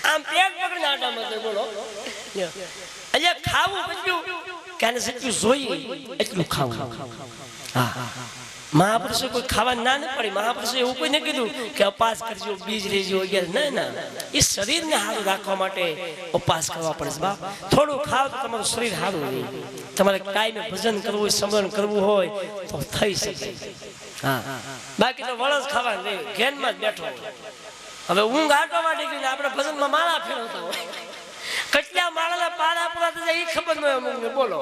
Speaker 1: આમ પેટ પકડીને આટા મારતો બોલો એટલે ખાવું બધું કે આને જેટલું જોઈએ એટલું ખાવું હા મહાપુરુષો કોઈ ખાવા ના ન પડી મહાપુરુષો એવું કોઈ ન કીધું કે ઉપવાસ કરજો બીજ લેજો ના ના એ શરીરને સારું રાખવા માટે ઉપવાસ કરવા પડે છે બાપ થોડું ખાવ તો તમારું શરીર સારું રહે તમારે કાયમે ભજન કરવું હોય સ્મરણ કરવું હોય તો થઈ શકે હા બાકી તો વળસ ખાવાનું રહે ઘેનમાં જ બેઠો હવે ઊંઘ આટો વાટી ગઈ આપણે ભજનમાં માળા ફેરવતા હોય કેટલા માળાના પારા પૂરા થઈ જાય એ ખબર ન હોય અમને બોલો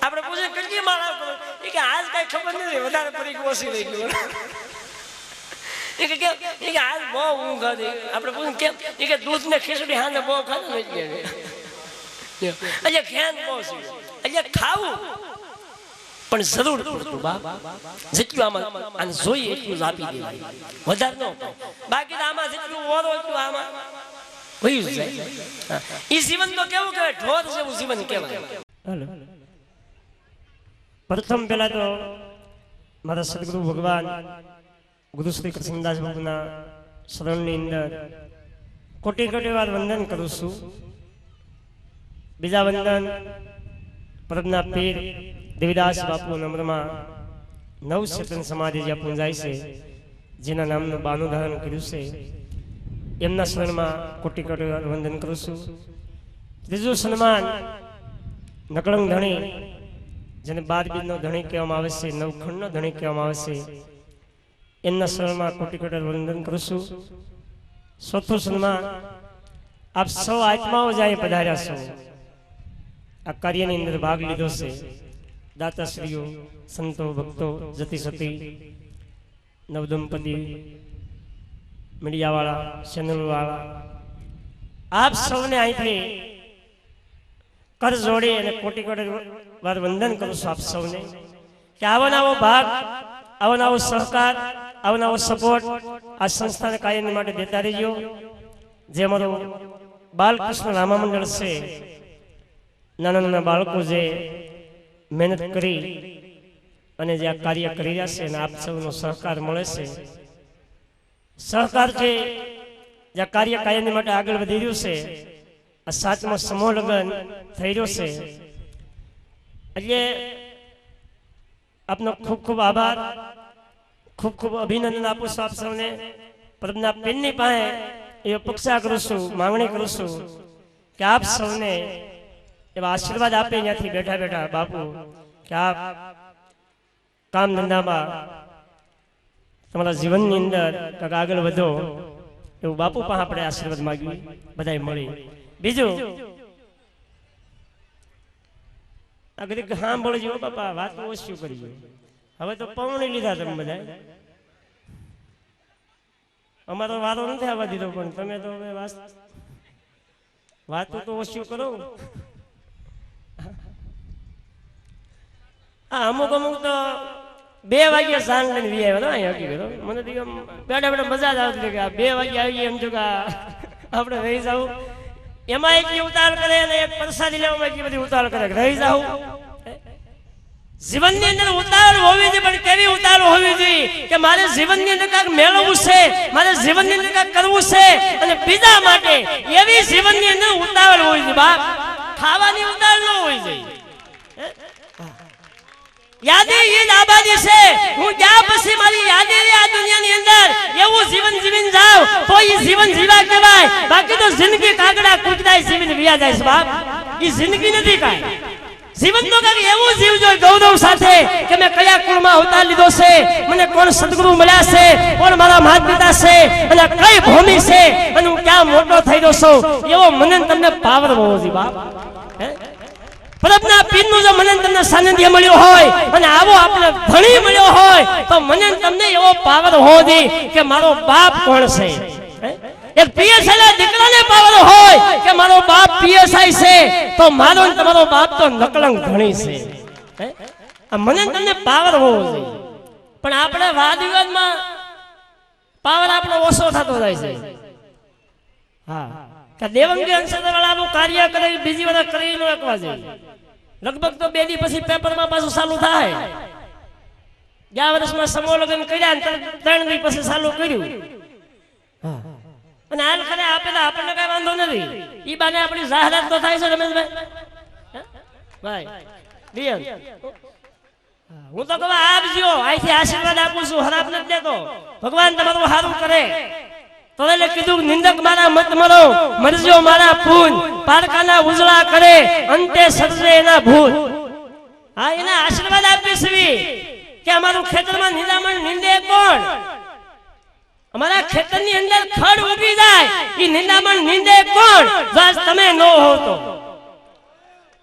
Speaker 1: આપણે પૂછે કેટલી માળા કરો એ કે આજ કઈ ખબર નથી વધારે પડી ગઈ ઓછી રહી ગયું એ કે આજ બહુ ઊંઘ હતી આપણે પૂછે કેમ એ કે દૂધ ને ખીચડી હાને બહુ ખાધું નથી એટલે ઘેન બહુ છે એટલે ખાવું પણ જરૂર પડતું બાપ જેટલું આમાં આને જોઈએ એટલું જ આપી દેવાય વધારે ન બાકી આમાં જેટલું ઓરો એટલું આમાં વયું જાય એ જીવન તો કેવું કહેવાય ઢોર જેવું જીવન કહેવાય પ્રથમ પહેલા તો મારા સદગુરુ ભગવાન ગુરુ શ્રી કૃષ્ણદાસ બાપુના શરણની અંદર કોટી કોટી વાર વંદન કરું છું બીજા વંદન પરમના પીર દેવીદાસ બાપુ નમ્રમાં નવ ચેતન સમાધિ જ્યાં પૂંજાય છે જેના નામનું બાનું ધારણ કર્યું છે એમના શરણમાં કોટી કોટી વાર વંદન કરું છું ત્રીજું સન્માન નકળંગ ધણી જેને 12 બીજનો ધણી કહેવામાં આવે છે નવખંડનો ધણી કહેવામાં આવે છે એમના શરણમાં કોટી કોટી વંદન કરું છું ચોથું સન્માન આપ સૌ આત્માઓ જાય પધાર્યા છો
Speaker 2: આ કાર્યની અંદર ભાગ લીધો છે. દાતાશ્રીઓ, સંતો, ભક્તો, જતી સતી, નવદંપતિ, મીડિયાવાળા, ચેનલવાળા, આપ સૌને અહીંથી કર જોડી અને કોટી કોટી વાર વંદન કરું છું આપ સૌને કે આવો નવો ભાગ, આવો નવો સહકાર, આવો નવો સપોર્ટ આ સંસ્થાને કાયમ માટે દેતા રહીજો. જે અમારો બાલકૃષ્ણ રામા મંડળ છે, નાના નાના બાળકો જે મહેનત કરી અને જે આ કાર્ય કરી રહ્યા છે અને આપ સૌનો સહકાર મળે છે, સહકાર છે જે કાર્ય કાયમ માટે આગળ વધી રહ્યું છે. આ 7મો સમૂહ લગ્ન થઈ રહ્યો છે એટલે આપનો ખૂબ ખૂબ આભાર, ખૂબ ખૂબ અભિનંદન આપું છું આપ સૌને. પ્રભુના પીરની પાસે એ અપેક્ષા કરું છું, માંગણી કરું છું કે આપ સૌને એવા આશીર્વાદ આપે ત્યાંથી બેઠા બેઠા બાપુ કે આપ કામ ધંધામાં તમારા જીવનની અંદર કંઈક આગળ વધો એવું બાપુ પાસે આપણે આશીર્વાદ માગીએ, બધાય મળી. બીજું આ ઘડીક સાંભળજો બાપા, વાત ઓછું કરીએ. હવે તો પૌણી લીધા તમે બધા, અમારો વારો નથી આવવા દીધો, પણ તમે તો હવે વાતો તો ઓછું કરો. અમુક અમુક તો 2 વાગ્યા સાંજ લઈને વી આવ્યા અહીંયા. મને તો બેઠા બેઠા મજા જ આવતી કે 2 વાગ્યા આવી એમ જો કે આપણે રહી જાવું. એમાં એટલી ઉતાર કરે અને એક પ્રસાદી લેવામાં એટલી બધી ઉતાર કરે રહી જાવું. જીવનની અંદર ઉતાર હોવી જોઈએ, પણ કેવી ઉતાર હોવી જોઈએ કે મારે જીવનની અંદર કાંઈક મેળવવું છે, મારે જીવનની અંદર કાંઈક કરવું છે અને બીજા માટે એવી જીવનની અંદર ઉતાવળ હોવી જોઈએ. બાપ ખાવાની ઉતાવળ ન હોવી જોઈએ. યાદી એ જ આબાદી છે. હું જ્યાં પછી મારી યાદી આ દુનિયાની અંદર એવું જીવન જીવીને જાવ તો એ જીવન જીવા કહેવાય. બાકી તો જિંદગી કાગડા કૂદડાય જીવીને વ્યા જાય છે. બાપ એ જિંદગી નથી કાંઈ. જીવન તો કાંઈક એવું જીવજો ગૌરવ સાથે કે મેં કયા કુળમાં અવતાર લીધો છે, મને કોણ સદગુરુ મળ્યા છે, કોણ મારા માતા પિતા છે અને કઈ ભૂમિ છે અને હું ક્યાં મોટો થઈ રહ્યો છું, એવો મને તમને પાવર હોવો જોઈએ. બાપ પ્રભુના પીરનું જો મને તમને સાનિધ્ય મળ્યો હોય અને આવો આપણે ધણી મળ્યો હોય તો મને તમને એવો પાવર હોવો જોઈએ કે મારો બાપ કોણ છે. એક પીએસઆઈ દીકરાને પાવર હોય કે મારો બાપ પીએસઆઈ છે તો મારો ને તમારો બાપ તો નકલંક ધણી છે. મને તમને પાવર હોવો જોઈએ. પણ આપણે વાદ વિવાદમાં પાવર આપણો ઓછો થતો જાય છે. હા કે દેવંગી અંશદર વાળાનું કાર્ય કરે બીજી વાર કરી ન રાખવા જોઈએ. લગભગ તો 2 દી પછી પેપરમાં પાછું ચાલુ થાય. 11 વર્ષમાં સમૂહ લગ્ન કર્યા ને 3 દી પછી ચાલુ કર્યું. અને હાલ ખરે આપેલા આપણને કઈ વાંધો નથી. ઈ બાને આપણી જાહેરાત તો થાય છે રમેશભાઈ. ભાઈ દિયર હું તો કહું આપજો, અહીંથી આશીર્વાદ આપું છું, ખરાબ નથી દેતો. ભગવાન તમારું સારું કરે. તો એટલે કીધું નિંદક મારા મત મરો, મરજો મારા પૂન, પારકાના ઉજળા કરે, અંતે સર્જે એના ભૂત. હા એના આશીર્વાદ આપીશ કે અમારું ખેતરમાં નિંદામણ નિંદે કોણ? અમારા ખેતરની અંદર ખડ ઉગી જાય એ નિંદામણ નિંદે કોણ? બસ તમે ન હો તો.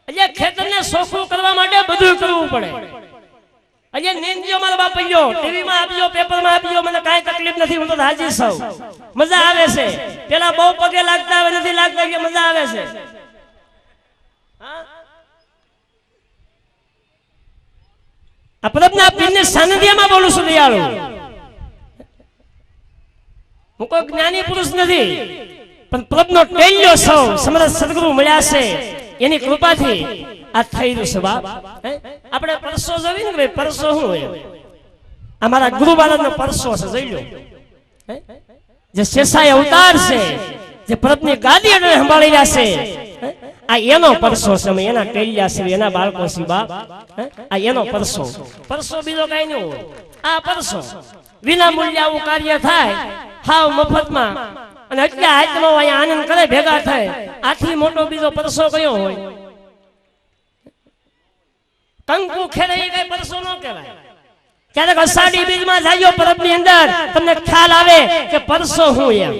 Speaker 2: એટલે ખેતરને સોખું કરવા માટે બધું કરવું પડે. એટલે નિંદજો મારા બાપઈઓ, ટીવીમાં આપજો, પેપરમાં આપજો, મને કાંઈ તકલીફ નથી. હું તો હાજી છું, મજા આવે છે. પેલા બહુ પગે લાગતા હવે નથી લાગતા કે મજા આવે છે. આ પ્રભુના પીરની સાનિધ્યમાં બોલું છું દયાળુ. હું કોઈ જ્ઞાની પુરુષ નથી, પણ પ્રભુનો ટેલ્યો સૌ સમર્થ સદગુરુ મળ્યા છે એની કૃપાથી આ થઈ રહ્યું છે. બાપ આપણે પરસો જોઈ ને ભાઈ, પરસો શું હોય? અમારા ગુરુ મહારાજનો પરસો છે, જોઈ લો. જે શેષાય અવતાર છે, જે પ્રભુની ગાદી એને સંભાળી રહ્યા છે, આ એનો પરસો છે. અમે એના ટેલ્યા છે, એના બાળકો છે. બાપ આ એનો પરસો. પરસો બીજો કઈ નહીં હોય. આ પરસો વિના મૂલ્ય આવું કાર્ય થાય હાવ મફતમાં અને એટલે આત્મા અહીંયા આનંદ કરે ભેગા થાય. આથી મોટો બીજો પરસો કયો હોય? કંકુ ખેરે એ કઈ પરસો ન કહેવાય. ક્યારેક અષાઢી બીજમાં જાયો પરબની અંદર તમને ખ્યાલ આવે કે પરસો હું એમ.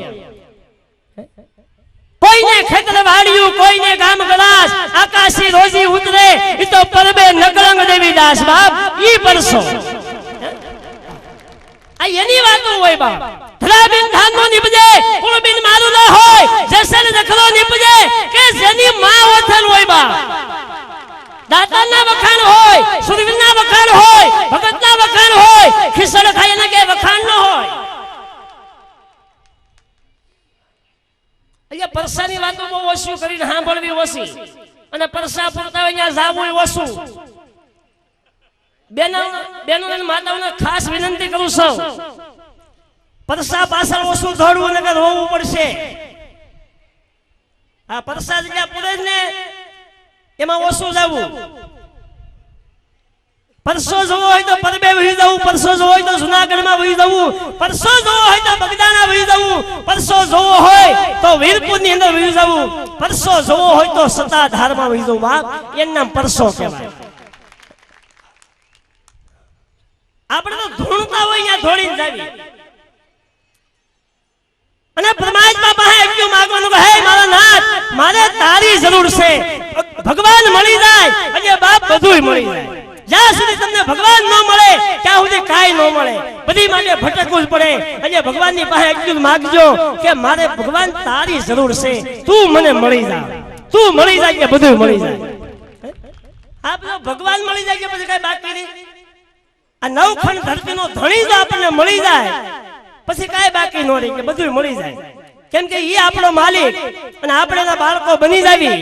Speaker 2: કોઈને ખેતર વાડિયું, કોઈને ગામ ગલાસ, આકાશી રોજી ઉતરે, ઈ તો પરબે નકળંગ દેવી દાસ બાપ, ઈ પરસો. આ એની વાતો હોય બાપ. ધરાબીન ધાનનો નિપજે, કુળબીન મારું ન હોય, જસન દખલો નિપજે, કે જેની માં ઓથલ હોય બાપ. દાતાના વખાણ હોય, સુરવીરના વખાણ હોય, ભગતના વખાણ હોય, ખિસડ ખાય ને કે વખાણ ન હોય. અહીંયા પરસાની વાતો બહુ ઓછી કરીને સાંભળવી ઓછી, અને પરસા પૂરતા હોય ત્યાં જાવું ઓછું. બેનો અને માતાઓને ખાસ વિનંતી કરું છું, પરસા પાછળ ઓછું દોડવું નકર રોવું પડશે. આ પરસા જગ્યા પૂરે જ ને એમાં ઓછું જવું. પરસો જોવો હોય તો પરબે વહી જવું, પરસો જોવો હોય તો જુનાગઢમાં વહી જવું, પરસો જોવો હોય તો બગદાણા વહી જવું, પરસો જોવો હોય તો વીરપુર ની અંદર વહી જવું, પરસો જોવો હોય તો સત્તાધારમાં વહી જવું બાપ. એનું નામ પરસો કહેવાય. આપણે તો ધૂણતા હોય ત્યાં ધોડીને જાવી, અને પરમાત્મા પાસે એટલું માંગવાનું કે હે મારા નાથ, મારે તારી જરૂર છે. ભગવાન મળી જાય અને બાપ બધુંય મળી જાય. જ્યાં સુધી તમને ભગવાન ન મળે ત્યાં સુધી કાંઈ ન મળે. બધી માટે ભટકવું જ પડે. અને ભગવાનની પાસે એટલું માંગજો કે મારે ભગવાન તારી જરૂર છે, તું મને મળી જા, તું મળી જાય કે બધું મળી જાય. આપણે ભગવાન મળી જાય કે પછી કઈ બાકી નહીં. આ નવખંડ ધરતીનો ધણી જો આપણને મળી જાય પછી કાંઈ બાકી ન રહે, કે બધું મળી જાય. કેમ કે એ આપણો માલિક અને આપણે એના બાળકો બની જાવી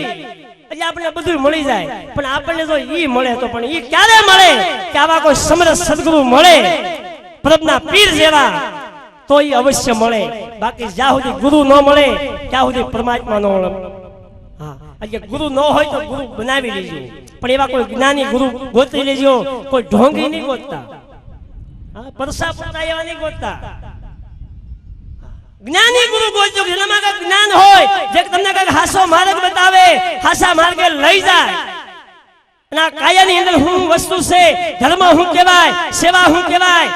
Speaker 2: એટલે આપણે બધું મળી જાય. પણ આપણને જો ઈ મળે તો પણ ઈ ક્યારે મળે કે આવા કોઈ સમરસ સદગુરુ મળે, પ્રભુના પીર જેવા, તો ઈ અવશ્ય મળે. બાકી જ્યાં સુધી ગુરુ ન મળે ત્યાં સુધી પરમાત્મા ન મળે. હા, એટલે ગુરુ ન હોય તો ગુરુ બનાવી લેજો, પણ એવા કોઈ જ્ઞાની ગુરુ ગોતી લેજો. કોઈ ઢોંગી નહીં ગોતતા, હા, પરસા પૂરતા એવા નહીં ગોતતા. જ્ઞાની ગુરુ ગોતજો, જેનામાં કઈ જ્ઞાન હોય, જે તમને કઈ હાસો માર્ગ બતાવે, હાસા માર્ગે લઈ જાય. અને આ કાયાની અંદર હું વસ્તુ છે, ધર્મ હું કહેવાય, સેવા હું કહેવાય,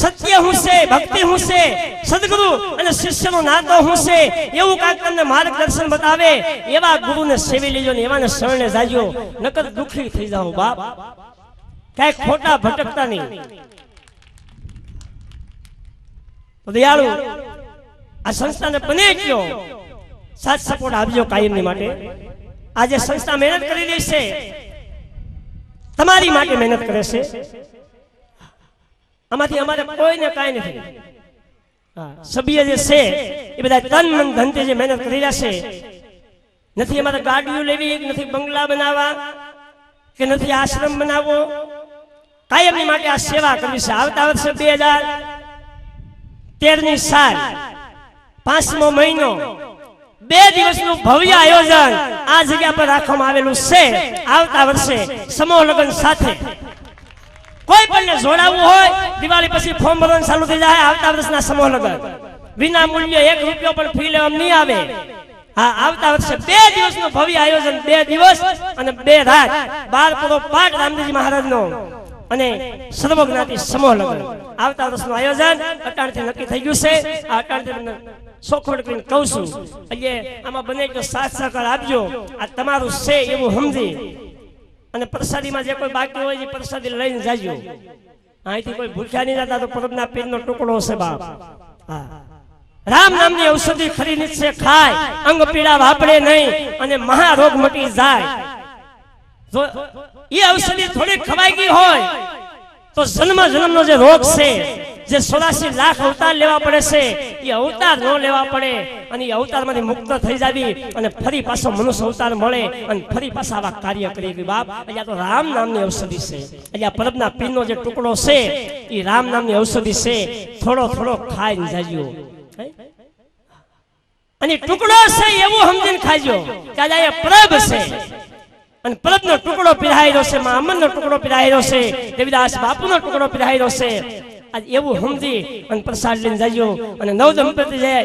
Speaker 2: સત્ય હું છે, ભક્તિ હું છે, સદગુરુ અને શિષ્યનો નાતો હું છે, એવું કાંઈક તમને માર્ગદર્શન બતાવે એવા ગુરુને સેવી લેજો ને એવાને શરણે જાજો. નકર દુખી થઈ જાઓ બાપ, કાંઈ ખોટા ભટકતા નહીં. દયાળુ આ સંસ્થાને બને કયો સાથ સપોર્ટ આપજો કાયમની માટે. આજે સંસ્થા મહેનત કરી રહી છે, તમારી માટે મહેનત કરે છે. આમાંથી અમારે કોઈને કાંઈ નથી. સભ્ય જે છે એ બધા તન મન ધનથી જે મહેનત કરી રહ્યા છે. નથી અમારે ગાડીઓ લેવી, નથી બંગલા બનાવવા, કે નથી આશ્રમ બનાવવો. કાયમની માટે આ સેવા કરવી છે. આવતા વર્ષે 2013ની સાલ 5મો મહિનો 2 દિવસનું ભવ્ય આયોજન આ જગ્યા પર રાખવામાં આવેલું છે. આવતા વર્ષે સમૂહ લગ્ન સાથે કોઈ પણ જોડાવવું હોય, દિવાળી પછી ફોર્મ ભરવાનું ચાલુ થઈ જાય. આવતા વર્ષના સમૂહ લગ્ન વિના મૂલ્યે 1 રૂપિયો પણ ફી લેવામાં નહીં આવે. હા, આવતા વર્ષે 2 દિવસનું ભવ્ય આયોજન, 2 દિવસ અને 2 રાત, 12 પૂરો પાઠ રામદેવજી મહારાજનો અને સર્વજ્ઞાતિ સમૂહ લગ્ન. આવતા વર્ષનું આયોજન અટાણથી નક્કી થઈ ગયું છે. આ અટાણથી સોખવડ કરીને કહું છું, એટલે આમાં બને તો સાથ સહકાર આપજો. આ તમારું છે એવું સમજી અને પ્રસાદીમાં જે કોઈ બાકી હોય એ પ્રસાદી લઈને જાજો. અહીંથી કોઈ ભૂખ્યા નહીં જતા તો પરબના પીરનો ટુકડો છે બાપ. હા, રામ નામની ઔષધિ ખરી નીચે ખાય, અંગ પીડા વાપરે નહીં અને મહારોગ મટી જાય. જો એ ઔષધિ થોડી ખવાઈ ગઈ હોય તો જન્મનો જે રોગ છે, જે 84 લાખ અવતાર લેવા પડે છે, એ અવતાર ન લેવા પડે અને એ અવતારમાંથી મુક્ત થઈ જાવી અને ફરી પાછો મનુષ્ય અવતાર મળે અને ફરી પાછા આવા કાર્ય કરી બાપ. અહીંયા તો રામ નામની ઔષધિ છે. અહીંયા પરબના પીરનો જે ટુકડો છે એ રામ નામની ઔષધિ છે. થોડો થોડો ખાઈને જાજો અને ટુકડો છે એવું સમજીને ખાજો કે આજે પ્રભ છે અને પ્રભનો ટુકડો પીરાયેલો છે, મા અમરનો ટુકડો પીરાયેલો છે, દેવીદાસ બાપુનો ટુકડો પીરાયેલો છે. આજ એવું સમજી અને પ્રસાદ લઈને જાજો અને નવ દંપતી જાય